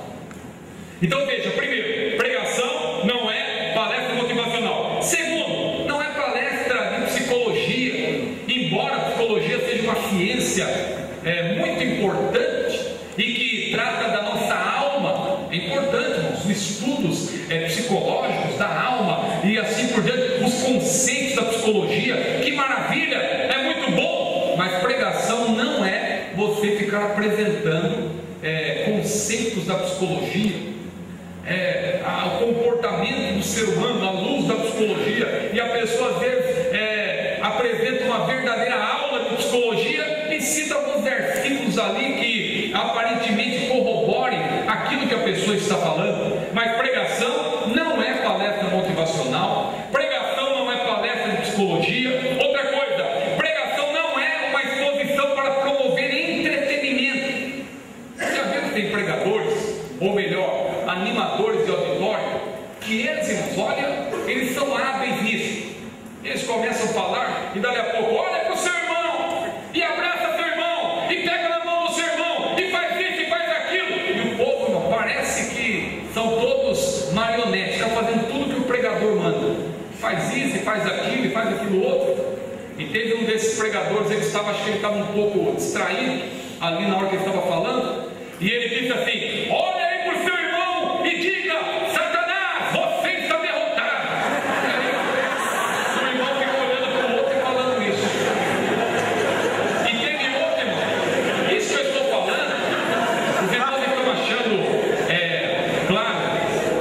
Então veja, primeiro, pregação não é palestra motivacional. Segundo, não é palestra de psicologia, embora a psicologia seja uma ciência muito importante e que trata da nossa alma. É importante, irmãos, os estudos psicológicos da alma e assim por diante, os conceitos da psicologia. Que maravilha, é muito bom. Mas pregação não é você ficar apresentando conceitos da psicologia, o comportamento do ser humano à luz da psicologia, e a pessoa às vezes apresenta uma verdadeira aula de psicologia e cita alguns versículos ali que aparentemente corroborem aquilo que a pessoa está falando. Mas pregação não é palestra motivacional, pregação não é palestra de psicologia. Outra coisa, pregação não é uma exposição para promover entretenimento. Já viu que tem pregadores, ou melhor, animadores de auditório, que eles, irmãos, olha, eles são hábeis nisso. Eles começam a falar e dali a pouco, olha para o seu irmão, e abraça seu irmão, e pega na mão do seu irmão, e faz isso e faz aquilo. E o povo, irmão, parece que são todos marionetes, estão fazendo tudo que o pregador manda. Faz isso, e faz aquilo, e faz aquilo outro. E teve um desses pregadores, acho que ele estava um pouco distraído ali na hora que ele estava falando, e ele disse assim: olha aí para o seu irmão e diga: Satanás, você está derrotado. O irmão ficou olhando para o outro e falando isso. E teve outro, irmão, isso que eu estou falando, os irmãos estão achando, claro,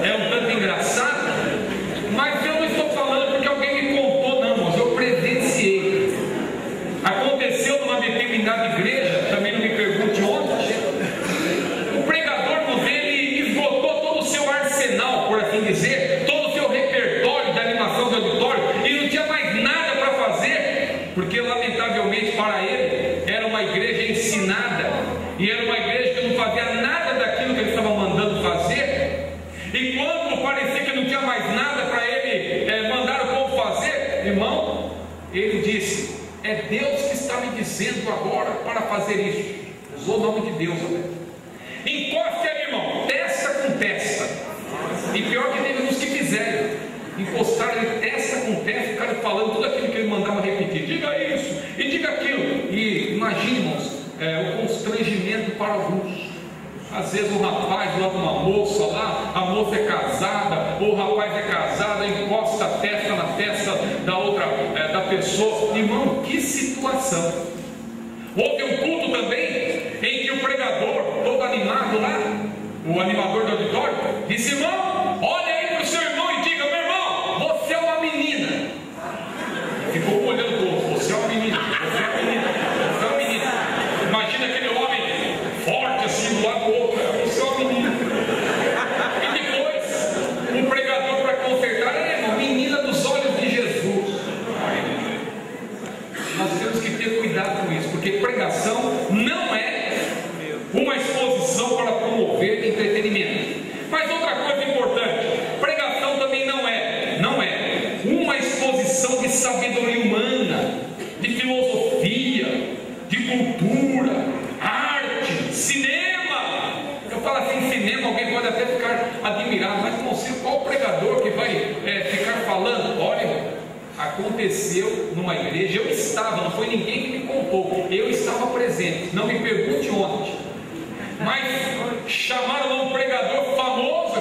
é um tanto engraçado, mas eu não estou falando porque alguém me contou, não, mas eu presenciei. Aconteceu numa determinada igreja, também não me pergunte onde. O pregador dele esgotou todo o seu arsenal, por assim dizer, todo o seu repertório de animação de auditório, e não tinha mais nada para fazer, porque lamentavelmente para ele era uma igreja ensinada, e era uma igreja que não fazia nada daquilo que ele estava mandando fazer. E quando parecia que não tinha mais nada para ele mandar o povo fazer, irmão, ele disse: é Deus que está me dizendo agora para fazer isso. Usou o nome de Deus, amém. Encoste ali, irmão, testa com testa. E pior que teve uns que fizeram, encostaram ele testa com testa, ficaram falando tudo aquilo que ele mandava repetir. Diga isso e diga aquilo. E imagine, irmãos, o constrangimento para alguns. Às vezes o rapaz lá com uma moça lá, a moça é casada, ou o rapaz é casado, encosta a testa na testa da outra, da pessoa. Irmão, que situação! Houve um culto também em que o pregador, todo animado lá, o animador do auditório, disse: irmão, olha aí para o seu irmão e diga: meu irmão, você é uma menina. Ficou olhando para o outro: você é uma menina, você é uma menina, você é uma menina. Imagina aquele homem forte assim do lado do outro: você é uma menina. E depois o pregador, para consertar: irmão, menina dos olhos de Jesus. Nós temos que ter cuidado com isso, porque pregação não é uma exposição para promover entretenimento. Mas outra coisa importante, pregação também não é uma exposição de sabedoria humana, de filosofia, de cultura, arte, cinema. Eu falo assim, cinema, alguém pode até ficar admirado, mas não sei qual pregador que vai ficar falando. Olha, aconteceu numa igreja, eu estava, não foi ninguém que me contou, eu estava presente, não me pergunte onde, mas chamaram um pregador famoso,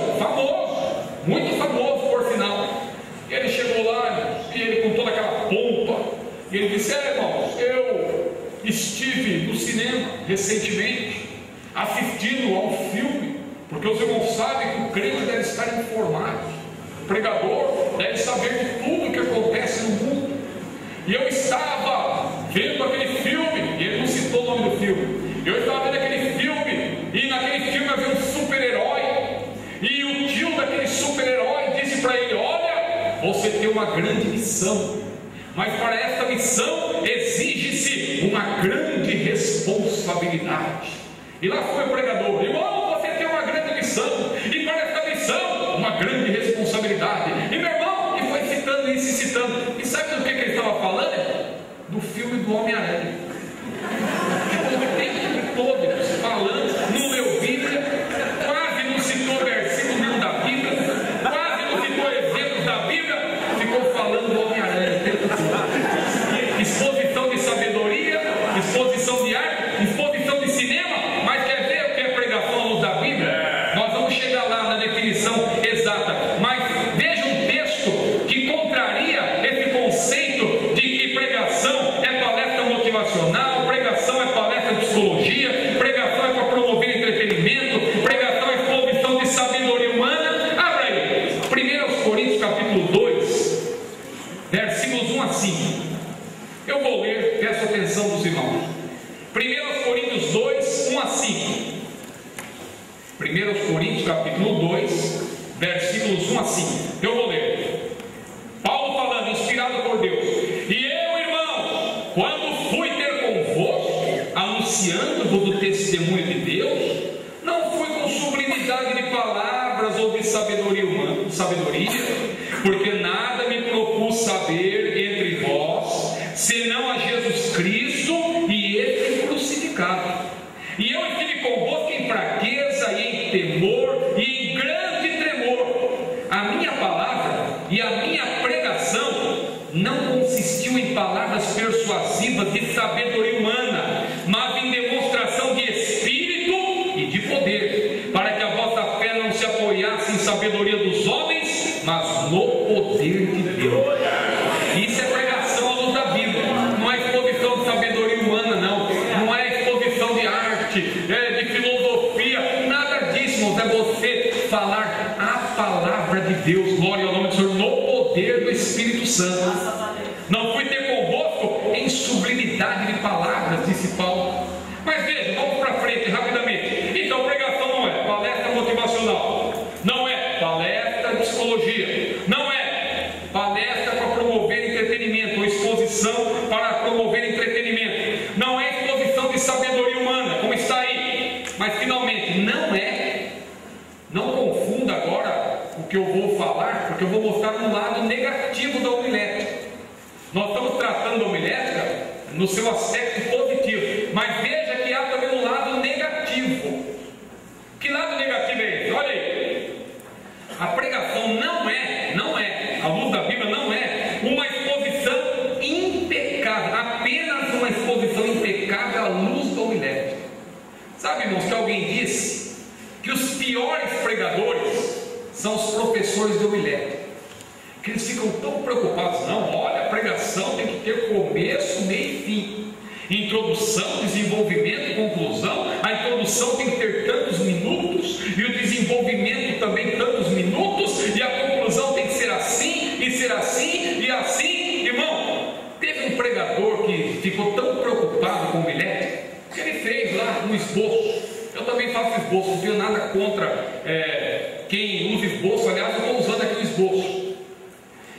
muito famoso por sinal. Ele chegou lá e ele, com toda aquela pompa, e ele disse: irmãos, eu estive no cinema recentemente assistindo a um filme, porque os irmãos sabem que o crente deve estar informado, o pregador deve saber de tudo que acontece no mundo. E eu estava vendo aquele filme, e ele não citou o nome do filme. Eu estava vendo aquele filme, e naquele filme havia um super-herói, e o tio daquele super-herói disse para ele: olha, você tem uma grande missão, mas para essa missão exige-se uma grande responsabilidade. E lá foi o pregador: irmão, você tem uma grande missão, e para essa missão, uma grande responsabilidade. E meu irmão, e foi citando isso e citando. E sabe do que ele estava falando? Do filme do Homem-Aranha. Ficou o tempo todo falando, não leu Bíblia, quase não citou versículo nenhum da Bíblia, quase não citou exemplos da Bíblia, ficou falando do Homem-Aranha o tempo todo. Exposição de sabedoria, exposição de arte, exposição de cinema. Mas quer ver o que é pregação à luz da Bíblia? Nós vamos chegar lá na definição exata. Mas veja um texto que contraria esse conceito de que pregação é palestra motivacional, pregação é palestra de psicologia, pregação é para promover entretenimento, pregação é exposição de sabedoria humana. Abra aí, 1 Coríntios capítulo 2, versículos 1 a 5. Eu vou ler, peço atenção dos irmãos. 1 Coríntios 2, 1 a 5. 1 Coríntios capítulo 2, versículos 1 a 5. Eu vou ler. Paulo falando, inspirado por Deus: e eu, irmãos, quando fui ter convosco, anunciando-vos o testemunho de Deus, não fui com sublimidade de palavras ou de sabedoria humana, porque nada me propus saber entre vós, senão a Jesus Cristo e Ele crucificado. E eu estive convosco em fraqueza e em temor e em grande tremor. A minha palavra e a minha pregação não consistiu em palavras persuasivas de sabedoria humana, mas em demonstração de Espírito e de poder, para que a vossa fé não se apoiasse em sabedoria dos homens, mas no poder de Deus. Isso é pregação à luz da Bíblia, não é exposição de sabedoria humana, não é exposição de arte, de filosofia, nada disso, irmãos. É você falar a palavra de Deus, glória ao nome do Senhor, no poder do Espírito Santo. Não fui ter convosco em sublimidade de palavras, disse Paulo. Mas veja, vamos para frente rapidamente. Então, pregação não é palestra motivacional, não é palestra de psicologia, não é palestra para promover entretenimento ou exposição para promover entretenimento, não é exposição de sabedoria humana, como está aí. Mas finalmente, não confunda agora o que eu vou falar, porque eu vou mostrar um lado negativo da homilética. Nós estamos tratando a homilética no seu aspecto positivo, mas veja que há também um lado negativo. Que lado negativo é esse? Olha aí, a pregação não é, à luz da Bíblia, não é uma exposição impecável, apenas uma exposição impecável à luz da homilética. Sabe, irmãos, que alguém disse que os piores pregadores são os professores de homilética, que eles ficam tão preocupados. Não, olha, a pregação tem que ter começo, meio e fim, introdução, desenvolvimento, conclusão. A introdução tem que ter tantos minutos, e o desenvolvimento também tantos minutos, e a conclusão tem que ser assim, e ser assim, e assim. Irmão, teve um pregador que ficou tão preocupado com o homilética, que ele fez lá um esboço. Eu também faço esboço, não tenho nada contra quem usa esboço. Aliás, eu estou usando aqui o esboço.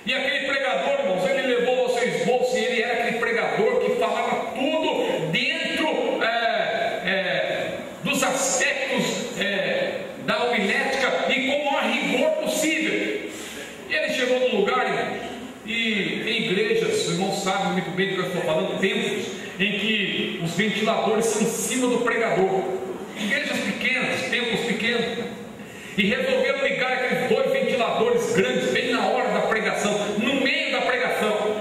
E aquele pregador, irmãos, ele levou o seu esboço, e ele era aquele pregador que falava tudo dentro dos aspectos da homilética e com o maior rigor possível. E ele chegou num lugar, irmãos, e em igrejas, os irmãos sabem muito bem do que eu estou falando, templos em que os ventiladores são em cima do pregador. Igrejas pequenas, templos pequenos, e resolveram ligar aqueles 2 ventiladores grandes bem na hora da pregação, no meio da pregação.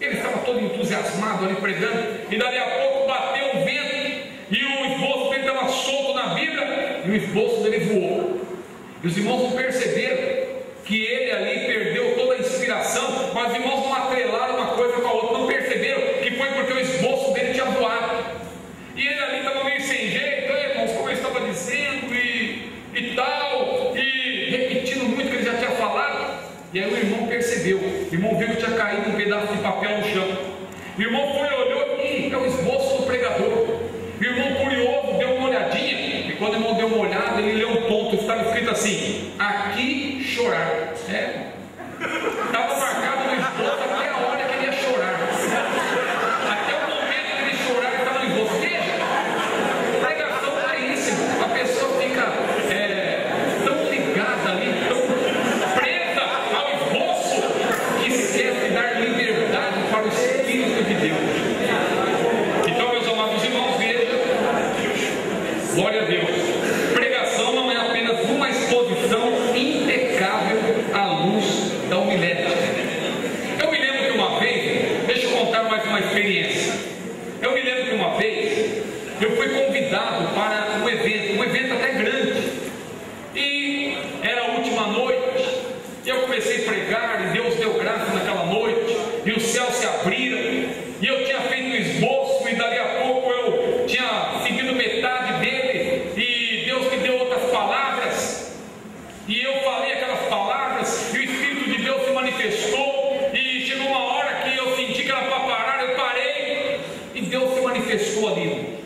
Ele estava todo entusiasmado ali pregando, e dali a pouco bateu um vento, e o esboço dele estava solto na Bíblia, e o esboço dele voou. E os irmãos não perceberam que ele ali perdeu toda a inspiração, mas os irmãos não atrelaram uma coisa com a outra, não perceberam que foi porque o esboço dele tinha voado. E ele ali estava meio sem jeito, irmãos, como eu estava dizendo, e tal, e repetindo muito o que ele já tinha falado. E aí o irmão percebeu, o irmão viu que tinha caído um pedaço de papel no chão. O irmão foi, olhou, e é o esboço do pregador. O irmão curioso deu uma olhadinha, e quando o irmão deu uma olhada, ele leu um ponto, estava escrito assim: aqui chorar. Estava marcado no esboço até a hora que ele ia chorar. Até o momento que ele chorar, ele estava no esboço. Veja, pregação não é isso, irmão. A pessoa fica tão ligada ali, tão presa ao esboço, que esquece de dar liberdade para o Espírito de Deus. Então, meus amados irmãos, veja, glória a Deus, pregação não é apenas uma exposição impecável à luz da homilética. Eu me lembro que uma vez, deixa eu contar mais uma experiência. Eu me lembro que uma vez eu fui convidado para um evento até grande, e era a última noite, e eu comecei a pregar, e Deus deu graça naquela noite, e os céus se abriram, e eu tinha feito um esboço, e dali a pouco eu tinha seguido metade dele, e Deus me deu outras palavras, e eu falei aquelas palavras, e o Espírito de Deus se manifestou, e chegou uma hora que eu senti que era para parar, eu parei, e Deus se manifestou ali.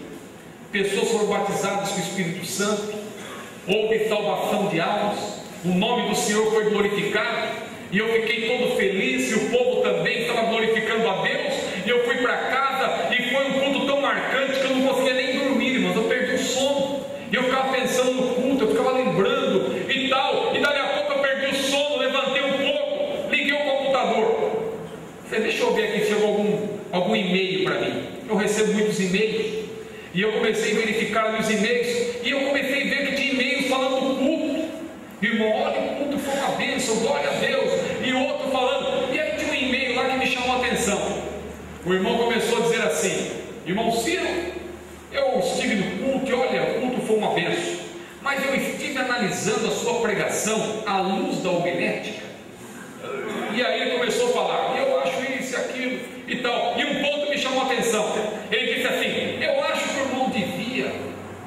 Pessoas foram batizadas com o Espírito Santo, houve salvação de almas, o nome do Senhor foi glorificado, e eu fiquei todo feliz, e o povo também estava glorificando a Deus, e eu fui para casa, e foi um culto tão marcante que eu não conseguia nem dormir, irmãos, eu perdi o sono, e eu ficava pensando no culto, eu ficava lembrando, e tal, e dali a pouco eu perdi o sono, levantei um pouco, liguei o computador. Deixa eu ver aqui se chegou algum e-mail para mim. Eu recebo muitos e-mails. E eu comecei a verificar ali os e-mails. E eu comecei a ver que tinha e-mails falando do culto. Irmão, olha, o culto foi uma bênção, glória a Deus. E outro falando. E aí tinha um e-mail lá que me chamou a atenção. O irmão começou a dizer assim: irmão Ciro, eu estive no culto e olha, o culto foi uma bênção. Mas eu estive analisando a sua pregação à luz da homilética. E aí ele começou a falar: eu acho isso, aquilo e tal. E um ponto me chamou a atenção. Ele disse assim: eu acho que o irmão devia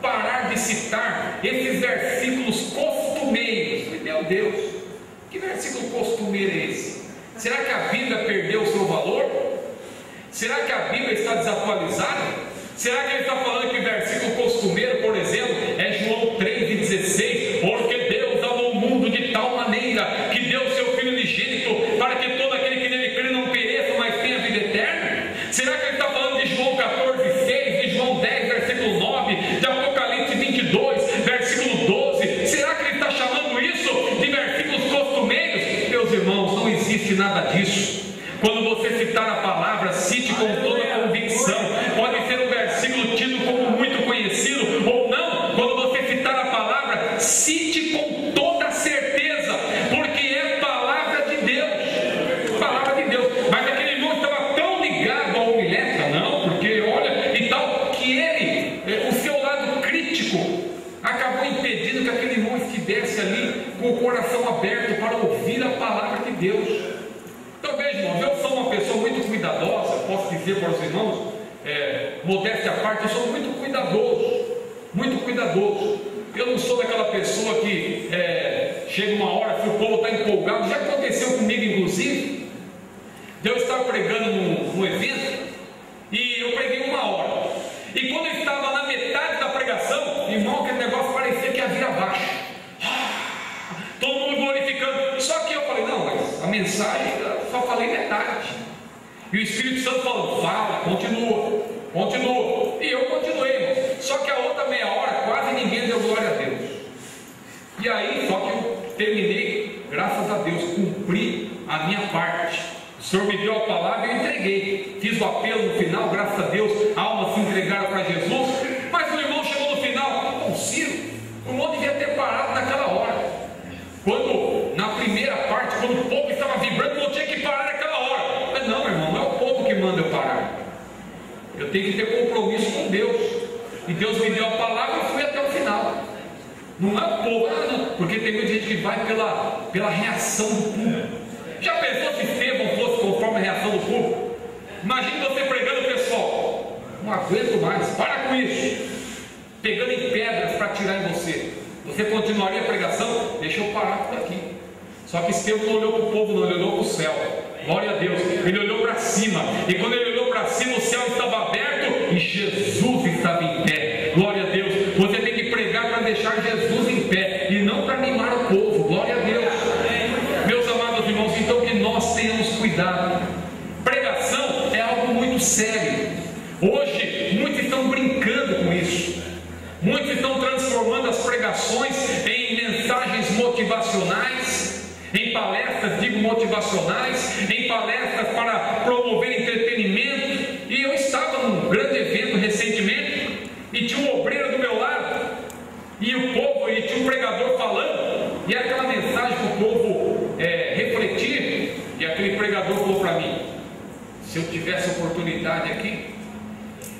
parar de citar esses versículos costumeiros. Eu falei: meu Deus, que versículo costumeiro é esse? Será que a Bíblia perdeu o seu valor? Será que a Bíblia está desatualizada? Será que ele está falando que o versículo costumeiro, por exemplo, é João 3,16? Porque Deus amou o mundo de tal maneira que deu o seu Filho unigênito para que todo aquele que nele crê não pereça, mas tenha vida eterna? Será que ele está falando de João 14,6, de João 10, versículo 9, de Apocalipse 22, versículo 12? Será que ele está chamando isso de versículos costumeiros? Meus irmãos, não existe nada disso. Quando você citar a palavra, cite com toda a convicção. Pode ser um versículo tido como muito conhecido ou não. Quando você citar a palavra, cite com toda certeza, porque é palavra de Deus. Palavra de Deus. Mas aquele irmão estava tão ligado à homilética, não, porque olha e tal, que ele, o seu lado crítico, acabou impedindo que aquele irmão estivesse ali com o coração aberto para ouvir a palavra de Deus. Então veja, irmãos, eu sou uma pessoa muito cuidadosa, posso dizer para os irmãos, modéstia à parte, eu sou muito cuidadoso, muito cuidadoso. Eu não sou daquela pessoa que chega uma hora que o povo está empolgado. Já aconteceu comigo, inclusive. Eu estava pregando num evento e eu preguei 1 hora. E quando eu estava na metade da pregação, irmão, aquele negócio parecia que ia vir abaixo. Todo mundo glorificando. Só que eu falei: não, mas a mensagem eu só falei metade. E o Espírito Santo falou: fala, continua, continua. E eu continuei, irmão. Só que a outra meia hora quase ninguém deu glória a Deus. E aí, só que eu terminei, graças a Deus, cumpri a minha parte. O Senhor me deu a palavra e eu entreguei. Fiz o apelo no final, graças a Deus, almas se entregaram para Jesus. Mas o irmão chegou no final: Ciro, o irmão devia ter parado naquela hora. Quando, na primeira parte, quando o povo estava vibrando, não tinha que parar naquela hora. Mas não, irmão, não é o povo que manda eu parar. Eu tenho que ter compromisso com Deus. E Deus me deu a palavra e eu fui até o final. Não é o povo, não, porque tem muita gente que vai pela reação do público. Já pensou se Estevão fosse conforme a reação do público? Imagine você pregando, pessoal: não aguento mais, para com isso. Pegando em pedras para atirar em você. Você continuaria a pregação? Deixa eu parar por aqui. Só que Estevão não olhou para o povo, não, ele olhou para o céu. Glória a Deus. Ele olhou para cima. E quando ele olhou para cima, o céu estava aberto e Jesus estava em pé. Glória a Deus. Você tem que pregar para deixar Jesus em pé e não para animar o povo. Glória a Deus. Meus amados irmãos, então que nós tenhamos cuidado. Pregação é algo muito sério. Hoje, muitos estão brincando com isso. Muitos estão transformando as pregações em mensagens motivacionais, em palestras, digo motivacionais, em palestras para promover entretenimento. E eu estava num grande evento recentemente e tinha um obreiro do meu lado e o povo, e tinha um pregador falando, e aquela mensagem para o povo refletir. E aquele pregador falou para mim: se eu tivesse oportunidade aqui,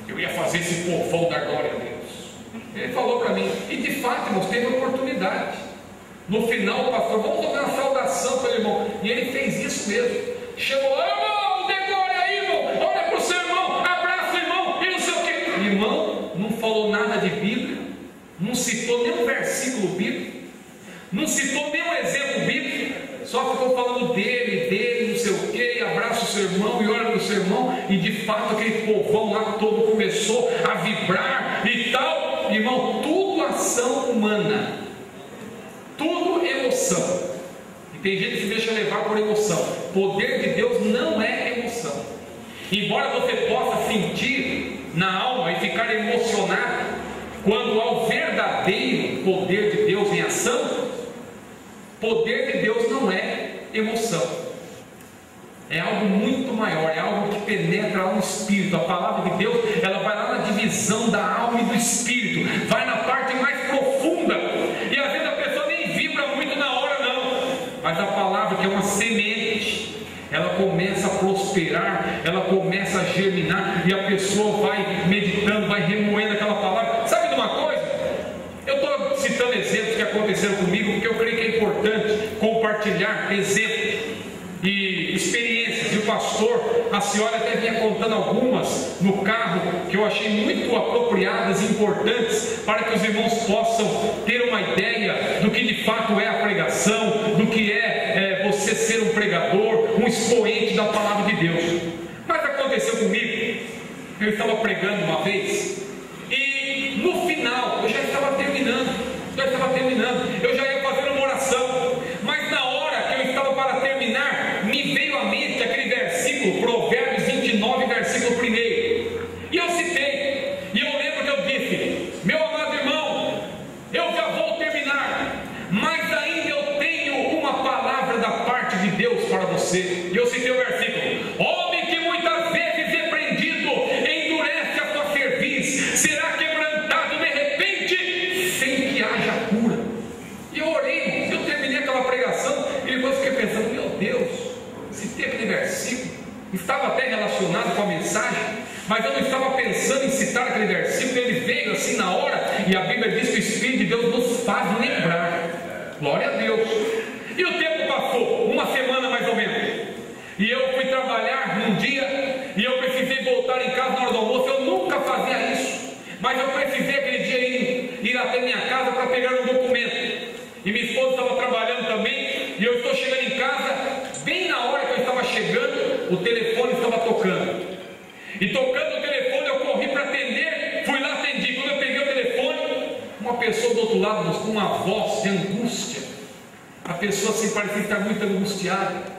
eu ia fazer esse povão dar glória a Deus. Ele falou para mim, e de fato, irmãos, teve oportunidade. No final, o pastor: vamos fazer uma saudação para o irmão. E ele fez isso mesmo. Chamou: irmão, dê glória aí, irmão. Olha para o seu irmão, abraça o irmão, e não sei o que. Irmão, não falou nada de Bíblia, não citou nenhum versículo bíblico, não citou nenhum exemplo bíblico, só ficou falando dele, não sei o que, abraça o seu irmão e olha para o seu irmão. E de fato, aquele povão lá todo começou a vibrar e tal. Irmão, tudo ação humana, tudo emoção. E tem gente que se deixa levar por emoção. Poder de Deus não é emoção. Embora você possa sentir na alma e ficar emocionado quando há o verdadeiro poder de Deus em ação, poder de Deus não é emoção. é algo muito maior, é algo que penetra ao espírito. A palavra de Deus, ela vai lá na divisão da alma e do espírito, vai na parte mais profunda, e às vezes a pessoa nem vibra muito na hora não, mas a palavra, que é uma semente, ela começa a prosperar, ela começa a germinar, e a pessoa vai meditando, vai remoendo aquela palavra. Sabe de uma coisa? Eu estou citando exemplos que aconteceram comigo, porque eu creio que é importante compartilhar exemplos e experiências. E o pastor, a senhora até vinha contando algumas no carro, que eu achei muito apropriadas e importantes, para que os irmãos possam ter uma ideia do que de fato é a pregação, do que é você ser um pregador, um expoente da palavra de Deus. Mas aconteceu comigo, eu estava pregando uma vez, e no final, eu já estava terminando, eu já ia fazer uma oração, mas na hora que eu estava para terminar, me veio à mente aquele versículo, Provérbios 29, versículo 1, e eu citei, e eu lembro que eu disse: meu amado irmão, eu já vou terminar, mas ainda eu tenho uma palavra da parte de Deus para você. E eu citei o versículo: homem que muitas vezes repreendido endurece a sua cerviz, será quebrantado de repente sem que haja cura. E eu orei, eu terminei aquela pregação, e depois fiquei pensando: meu Deus, citei aquele versículo, estava até relacionado com a mensagem, mas eu não estava pensando em citar aquele versículo. Ele veio assim na hora, e a Bíblia diz que o Espírito de Deus nos faz lembrar. Glória a Deus. E o tempo passou, uma semana mais ou menos, e eu fui trabalhar num dia, e eu precisei voltar em casa na hora do almoço. Eu nunca fazia isso, mas eu precisei aquele dia ir até minha casa para pegar um documento, e minha esposa estava trabalhando também, e eu estou chegando em casa, bem na hora que eu estava chegando, o telefone estava tocando, e tocando o telefone, eu corri para atender, fui lá, atendi. Quando eu peguei o telefone, uma pessoa do outro lado, com uma voz de angústia, a pessoa assim parecia estar muito angustiada,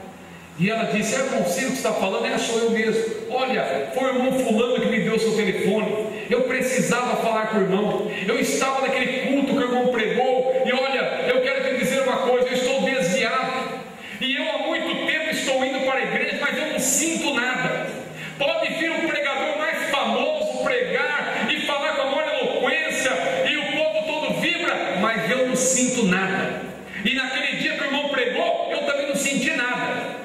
e ela disse: é irmão Ciro que está falando? É, sou eu mesmo. Olha, foi o irmão fulano que me deu o seu telefone, eu precisava falar com o irmão, eu estava naquele culto que o irmão pregou, e olha, eu quero te dizer uma coisa, eu estou desviado, e eu há muito tempo estou indo para a igreja, mas eu não sinto nada. Pode vir um pregador mais famoso pregar e falar com a maior eloquência, e o povo todo vibra, mas eu não sinto nada. E naquele dia que o irmão pregou, eu também não senti nada.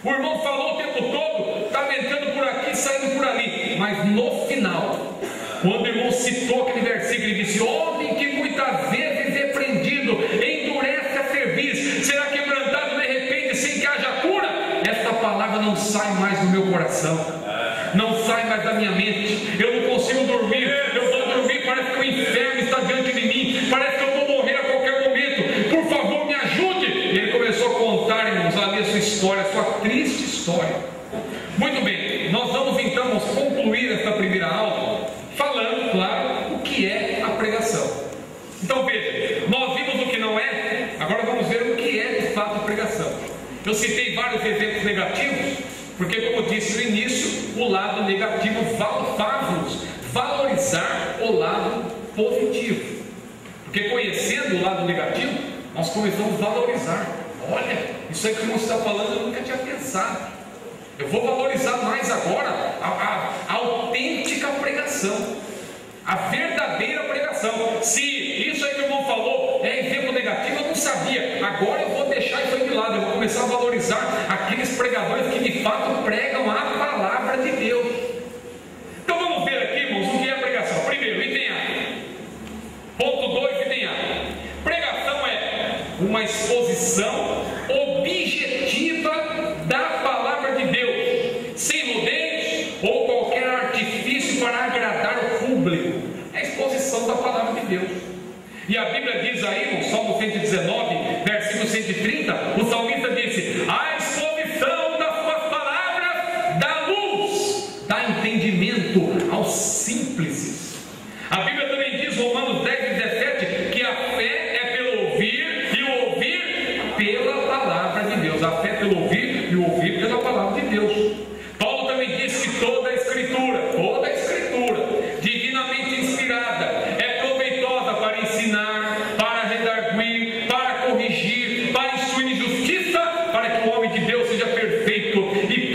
O irmão falou o tempo todo, estava entrando por aqui, saindo por ali, mas no final, quando o irmão citou aquele versículo, ele disse: homem que muitas vezes repreendido endurece a cerviz, será quebrantado de repente sem que haja cura. Esta palavra não sai mais do meu coração, não sai mais da minha mente. Eu não consigo dormir, eu vou dormir, parece que o inferno está diante de mim, parece que eu vou morrer a qualquer momento, por favor me ajude. E ele começou a contar, irmãos, ali a sua história, a sua triste história. Muito bem, nós vamos então concluir esta primeira aula falando, claro, o que é a pregação. Então veja, nós vimos o que não é, agora vamos ver o que é de fato a pregação. Eu citei vários exemplos negativos, porque, como eu disse no início, o lado negativo faz-nos valorizar o lado positivo. Porque conhecendo o lado negativo, nós começamos a valorizar. Olha, isso aí que você está falando, eu nunca tinha pensado. Eu vou valorizar mais agora a autêntica pregação, a verdadeira pregação. Se isso aí que o irmão falou é exemplo negativo, eu não sabia. Agora eu vou deixar isso aí de lado, eu vou começar a valorizar aqueles pregadores que de fato pregam a palavra de Deus. Então vamos ver aqui, irmãos, o que é a pregação. Primeiro, item A. Ponto 2, item A. Pregação é uma exposição objetiva da palavra de Deus, sem rodeios ou qualquer artifício para agradar o público. É a exposição da palavra de Deus. E a Bíblia diz aí, no Salmo 119, versículo 130, o salmista disse: a exposição das suas palavras dá luz, dá entendimento aos simples. A Bíblia também diz, Romanos 10, 17, que a fé é pelo ouvir e o ouvir pela palavra de Deus. A fé é pelo ouvir e o ouvir pela palavra de Deus. Paulo também diz que toda a escritura, divinamente inspirada, é proveitosa para ensinar, para redarguir, para corrigir, para instruir em justiça, para que o homem de Deus seja perfeito e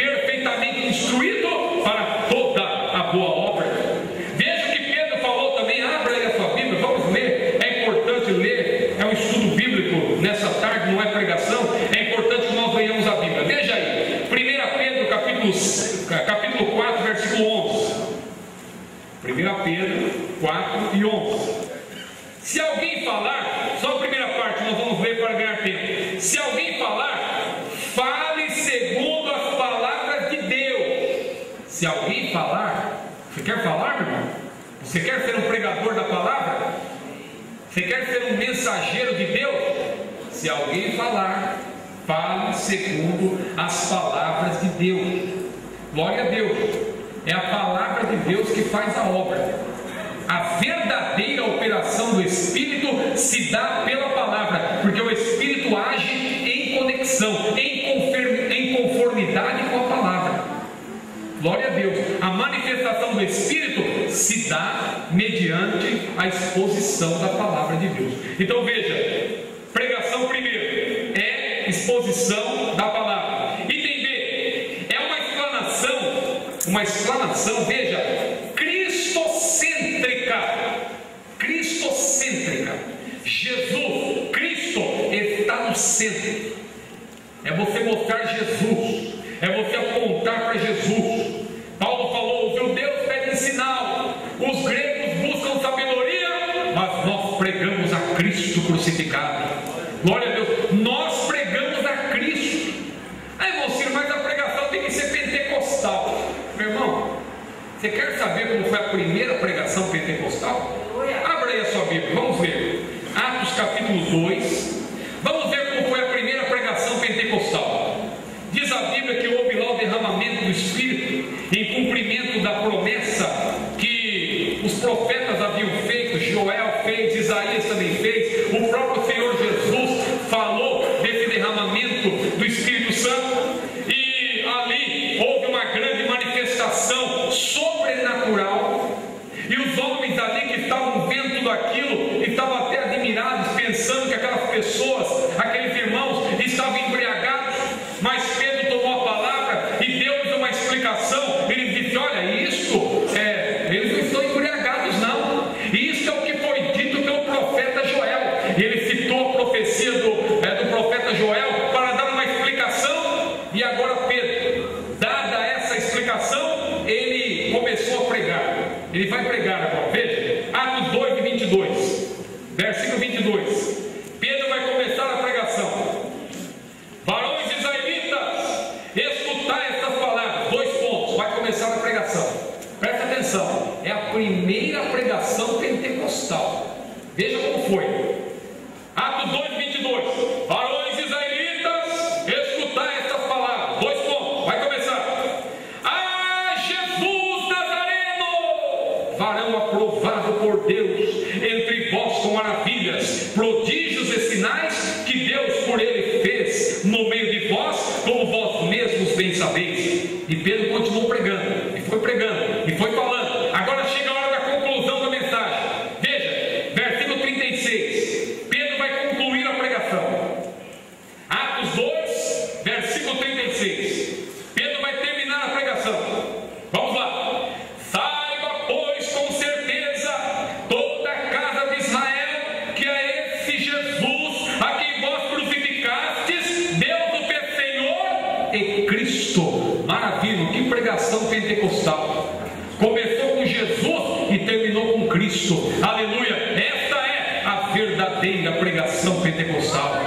1 Pedro 4 e 11. Se alguém falar, só a primeira parte nós vamos ler para ganhar tempo. Se alguém falar, fale segundo as palavras de Deus. Se alguém falar, você quer falar, meu irmão? Você quer ser um pregador da palavra? Você quer ser um mensageiro de Deus? Se alguém falar, fale segundo as palavras de Deus. Glória a Deus. É a palavra de Deus que faz a obra. A verdadeira operação do Espírito se dá pela palavra, porque o Espírito age em conexão, em conformidade com a palavra. Glória a Deus. A manifestação do Espírito se dá mediante a exposição da palavra de Deus. Então veja, pregação primeiro é exposição da palavra. Item B é uma explanação, veja, cristocêntrica. Jesus, Cristo está no centro. É você mostrar Jesus, é você apontar para Jesus. Paulo falou: os judeus pedem sinal, os gregos buscam sabedoria, mas nós pregamos a Cristo crucificado. Glória a Deus, nós pregamos a Cristo. Aí, mocinho, mas a pregação tem que ser pentecostal. Meu irmão, você quer saber como foi a primeira pregação pentecostal? Abra aí a sua Bíblia, vamos ver. Atos capítulo 2. Vamos ver como foi a primeira pregação pentecostal. Diz a Bíblia que houve lá o derramamento do Espírito, em cumprimento da promessa que os profetas haviam feito. Joel fez, Isaías também fez, o próprio Senhor Jesus falou desse derramamento do Espírito Santo. E ali houve uma grande manifestação sobrenatural. E os homens ali que estavam vendo tudo aquilo estavam até admirados, pensando que aquelas pessoas, aqueles irmãos, estavam embriagados. Mas Pedro tomou a palavra e deu-lhes uma explicação. Ele disse: olha, eles não estão embriagados, não. Isso é o que foi dito pelo profeta Joel. E ele citou a profecia do profeta Joel para dar uma explicação. E agora Pedro, dada essa explicação, ele começou a pregar. Ele vai pregar agora, veja, Atos 2 e 22, versículo 22. Pedro vai começar a pregação. Varões israelitas, escutai estas palavras. 2 pontos, vai começar a pregação. Presta atenção, é a primeira pregação pentecostal. Veja como foi. Atos 2 e 22. Varões israelitas, escutai estas palavras. 2 pontos, vai começar. Ah, Jesus Nazareno, varão aprovado por Deus, entre vós com maravilhas, prodígios e sinais que Deus por ele fez no meio de vós, como vós mesmos bem sabeis. E Pedro continuou pregando, e foi falando. Agora chega a hora da conclusão da mensagem. Veja, versículo 36. Pedro vai concluir a pregação. Atos 2, versículo 36. Pedro vai terminar a pregação. Vamos lá. Saiba, pois, com certeza, toda a casa de Israel, que a esse Jesus, a quem vós crucificastes, Deus o fez Senhor e Cristo. Maravilha, que pregação pentecostal. Começou com Jesus e terminou com Cristo. Aleluia. Esta é a verdadeira pregação pentecostal.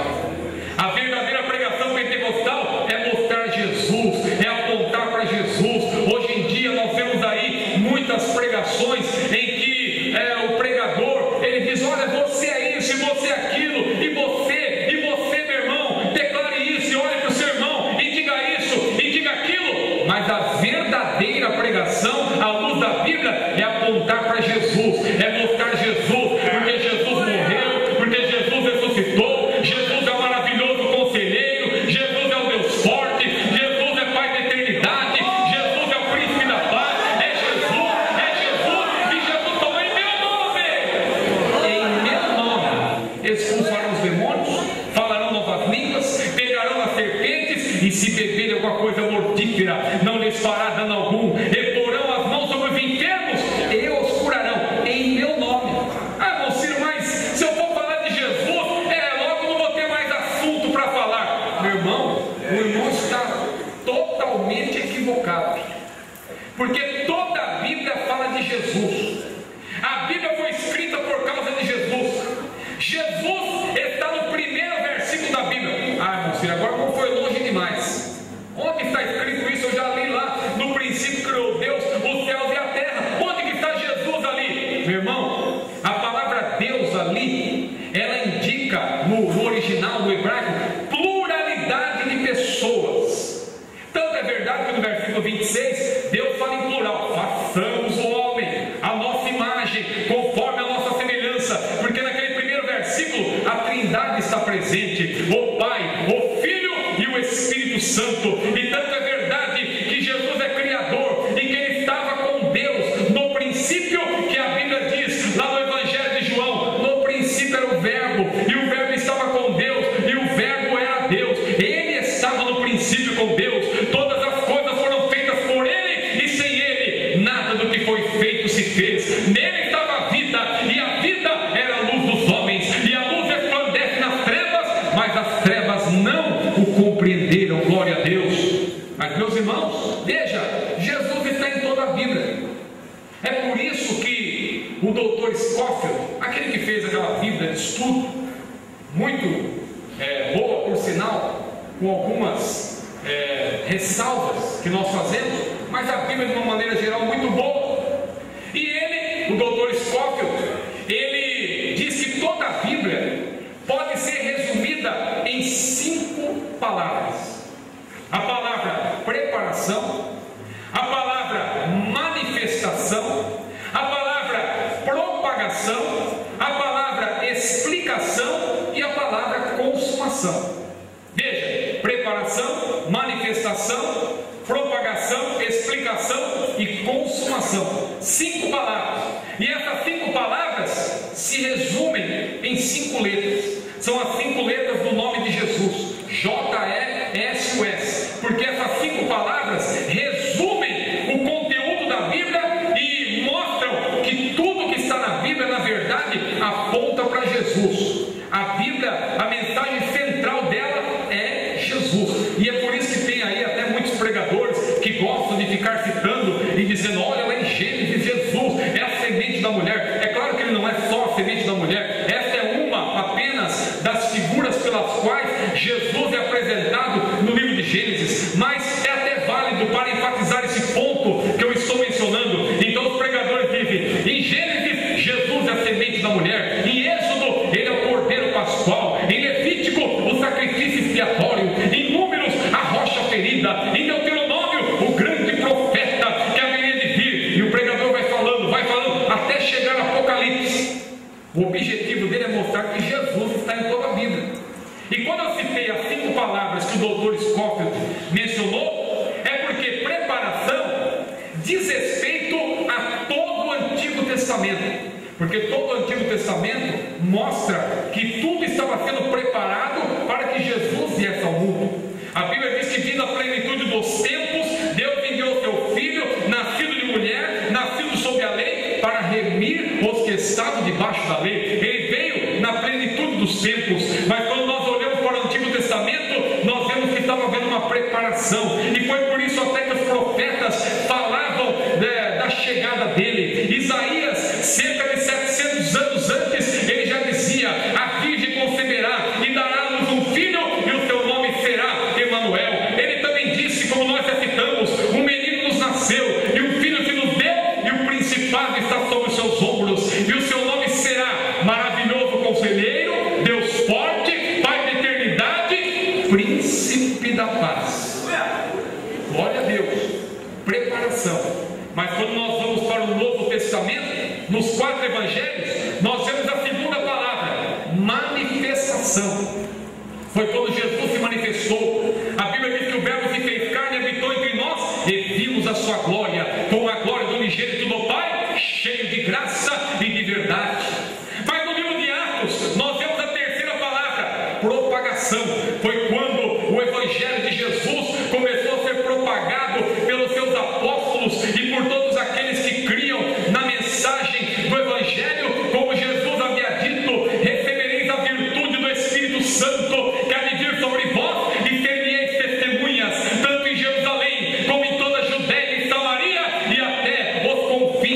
A verdadeira pregação pentecostal é mostrar Jesus, é apontar para Jesus. Hoje em dia nós vemos aí muitas pregações em que o pregador, ele diz: olha, você é isso e você é aquilo, e você, meu irmão, declare isso e olhe para o seu irmão e diga isso e diga aquilo. Mas a verdadeira pregação, à luz da Bíblia, é apontar para Jesus, é mostrar Jesus, porque Jesus morreu, porque Jesus ressuscitou, Jesus é o maravilhoso conselheiro, Jesus é o Deus forte, Jesus é Pai da eternidade, Jesus é o príncipe da paz, é Jesus, e Jesus falou: em meu nome expulsarão os demônios, falarão novas línguas, pegarão as serpentes, e se beberem alguma coisa mortífera, não lhes fará dano algum, e porão as mãos sobre os enfermos e os curarão. Jesus. A Bíblia foi escrita por causa de Jesus. Jesus está no primeiro versículo da Bíblia. Ah, irmão Ciro, agora não foi longe demais. Onde está escrito isso? Eu já li lá. No princípio criou Deus os céus e a terra. Onde que está Jesus ali? Meu irmão, a palavra Deus ali, ela indica no original, no hebraico, pluralidade de pessoas. Tanto é verdade que no versículo 26 Deus fala em plural: façamos o homem a nossa imagem, conforme a nossa semelhança. Porque naquele primeiro versículo a Trindade está presente: o Pai, o Filho e o Espírito Santo. E tanto é verdade que Jesus é Criador e que Ele estava com Deus no princípio, que a Bíblia diz lá no Evangelho de João: no princípio era o Verbo, e o Verbo estava com Deus, e o Verbo era Deus. Ele estava no princípio com Deus. Todas as coisas foram feitas por Ele, e sem Ele nada do que foi feito se fez. Nele estava a vida, e a vida era a luz dos homens, e a luz resplandece nas trevas, mas as trevas não o compreenderam. Glória a Deus. Mas, meus irmãos, veja, Jesus está em toda a Bíblia. É por isso que o Dr. Scofield, aquele que fez aquela Bíblia de estudo, muito boa por sinal, com algumas ressalvas que nós fazemos, mas a Bíblia de uma maneira geral muito boa. E ele, o Dr. Scofield, ele diz que toda a Bíblia pode ser resumida em 5 palavras: a palavra preparação, a palavra manifestação, a palavra propagação, a palavra explicação e a palavra consumação. Veja: preparação, manifestação, propagação, explicação e consumação. 5 palavras. E essas 5 palavras se resumem em 5 letras. São as 5 letras do nome de Jesus: J-E-S-U-S. Porque essas 5 palavras resumem o conteúdo da Bíblia e mostram que tudo que está na Bíblia, na verdade, aponta para Jesus. A Bíblia, a mensagem central dela é Jesus. E é por isso que tem aí até muitos pregadores que gostam de ficar citando e dizendo: olha lá em Gênesis, Jesus é a semente da mulher. É claro que ele não é só a semente da mulher. Essa é uma apenas das figuras pelas quais Jesus é apresentado no livro de Gênesis. Mas é até válido para enfatizar esse ponto que eu estou mencionando. Então os pregadores dizem: em Gênesis, Jesus é a semente da mulher. Em Êxodo, ele é o cordeiro pascual. Em Levítico, o sacrifício expiatório. Em Números, a rocha ferida. Em Deuteronômio, o grande profeta que haveria de vir. E o pregador vai falando até chegar a Apocalipse. O objetivo dele é mostrar que Jesus está em toda a Bíblia. E quando eu citei as 5 palavras que o Dr. Scofield mencionou, é porque preparação diz respeito a todo o Antigo Testamento. Porque todo o Antigo Testamento mostra que tudo estava sendo preparado para que Jesus viesse ao mundo. A Bíblia diz que, vindo a plenitude dos tempos, Deus enviou seu Filho, nascido de mulher, nascido sob a lei, para remir os que estavam debaixo da lei. Ele veio na plenitude dos tempos. Mas quando nós olhamos para o Antigo Testamento, nós vemos que estava havendo uma preparação. E foi por isso até que os profetas falavam da chegada dele. Isaías, cerca de 700 anos antes, ele já dizia: a virgem conceberá e dará à luz um filho, e o seu nome será Emanuel. Ele também disse, como nós já citamos: um menino nos nasceu, e um filho se nos deu, e o principado está sobre os seus ombros, e o seu nome será Maravilhoso Conselheiro, Deus Forte, Pai da Eternidade, Príncipe da Paz. Glória a Deus. Preparação. Mas quando nós vamos para o Novo Testamento, nos 4 evangelhos, nós vemos a segunda palavra: manifestação. Foi quando Jesus se manifestou. A Bíblia diz que o Verbo se fez carne e habitou entre nós, e vimos a sua glória, como a glória do unigênito do Pai, cheio de graça e de verdade. Mas no livro de Atos, nós vemos a terceira palavra: propagação. Foi quando o evangelho de Jesus começou a ser propagado pelos seus apóstolos e por todos aqueles que criam na mensagem do evangelho, como Jesus havia dito: recebereis a virtude do Espírito Santo, que há de vir sobre vós, e sereis testemunhas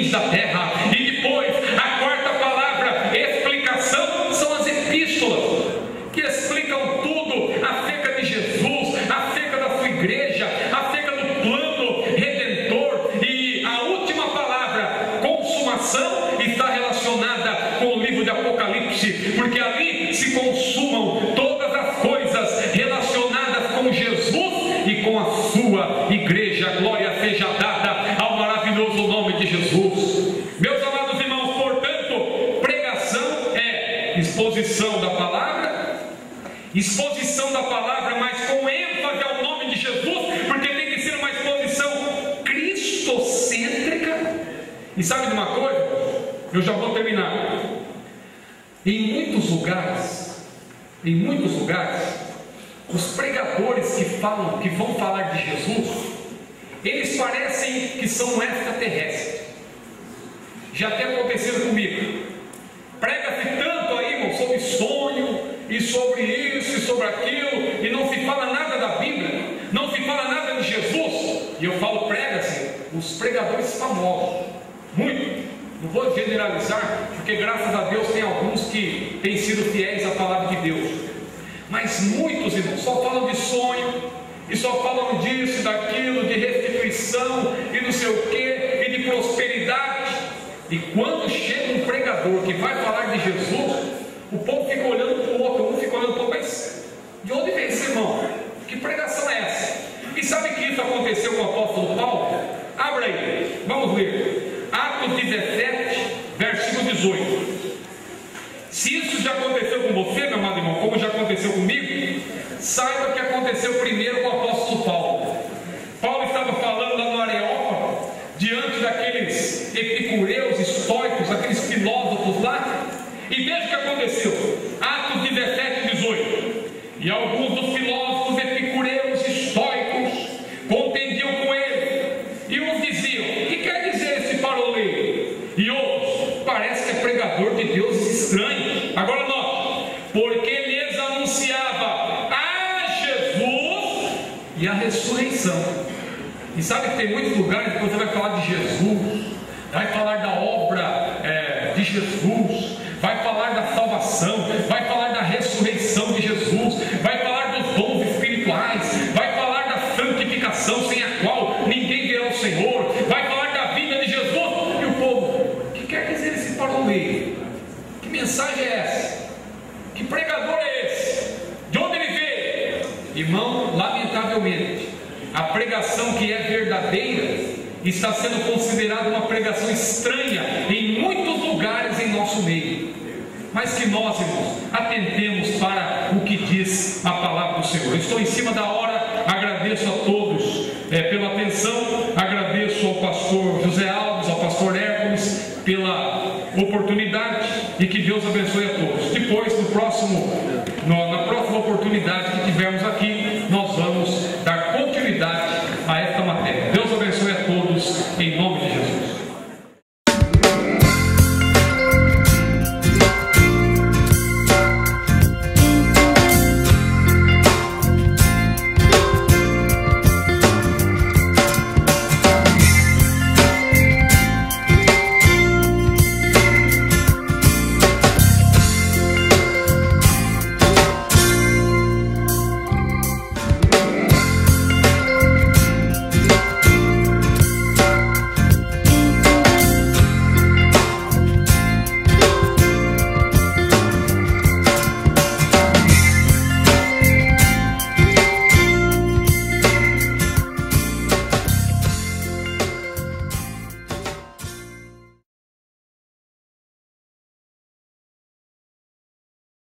fins da terra. E depois, a quarta palavra, explicação, são as epístolas, que explicam tudo acerca de Jesus, acerca da sua igreja, acerca do plano redentor. E a última palavra, consumação, está relacionada com o livro de Apocalipse, porque ali se consumam todas as coisas relacionadas com Jesus e com a sua igreja. Glória seja dada ao maravilhoso nome de Jesus. Meus amados irmãos, portanto, pregação é exposição da palavra, mas com ênfase ao nome de Jesus, porque tem que ser uma exposição cristocêntrica. E sabe de uma coisa? Eu já vou terminar. Em muitos lugares, os pregadores que vão falar de Jesus, eles parecem que são extraterrestres. Já até aconteceu comigo. Prega-se tanto aí, irmão, sobre sonho, e sobre isso, e sobre aquilo, e não se fala nada da Bíblia, não se fala nada de Jesus. E eu falo, prega-se, os pregadores famosos, muito. Não vou generalizar, porque graças a Deus tem alguns que têm sido fiéis à palavra de Deus. Mas muitos, irmãos, só falam de sonho, e só falam disso, daquilo, de restituição, e não sei o que, e de prosperidade. E quando chega um pregador que vai falar de Jesus, o povo fica olhando para o outro, um fica olhando para o outro, mas de onde vem esse irmão? Que pregação é essa? E sabe que isso aconteceu com o apóstolo Paulo? Abra aí, vamos ler. Atos 17, versículo 18. Se isso já aconteceu com você, meu amado irmão, como já aconteceu comigo, saiba que aconteceu primeiro com o apóstolo Paulo. Paulo estava falando lá no Areópago, diante daqueles epicureus, estoicos, aqueles filósofos lá, e veja o que aconteceu. Atos 17, 18. E alguns dos filósofos epicureus, estoicos, contendiam com ele, e uns diziam: que quer dizer esse paroleiro? E outros: parece que é pregador de deuses estranhos. Agora note, porque lhes anunciava a Jesus e a ressurreição. E sabe que tem muitos lugares que você vai falar de Jesus, vai falar da obra de Jesus, vai falar da salvação, vai falar da ressurreição de Jesus, vai falar dos dons espirituais, vai falar da santificação sem a qual ninguém verá o Senhor, vai falar da vida de Jesus. E o povo: o que quer dizer esse paroleiro? Que mensagem é essa? Que pregador é esse? De onde ele veio? Irmão, lamentavelmente, a pregação que é verdadeira está sendo considerada uma pregação estranha em muitos lugares em nosso meio. Mas que nós, irmãos, atentemos para o que diz a palavra do Senhor. Estou em cima da hora, agradeço a todos pela atenção, agradeço ao pastor José Alves, ao pastor Hércules pela oportunidade, e que Deus abençoe a todos. Depois, na próxima oportunidade que tivermos aqui,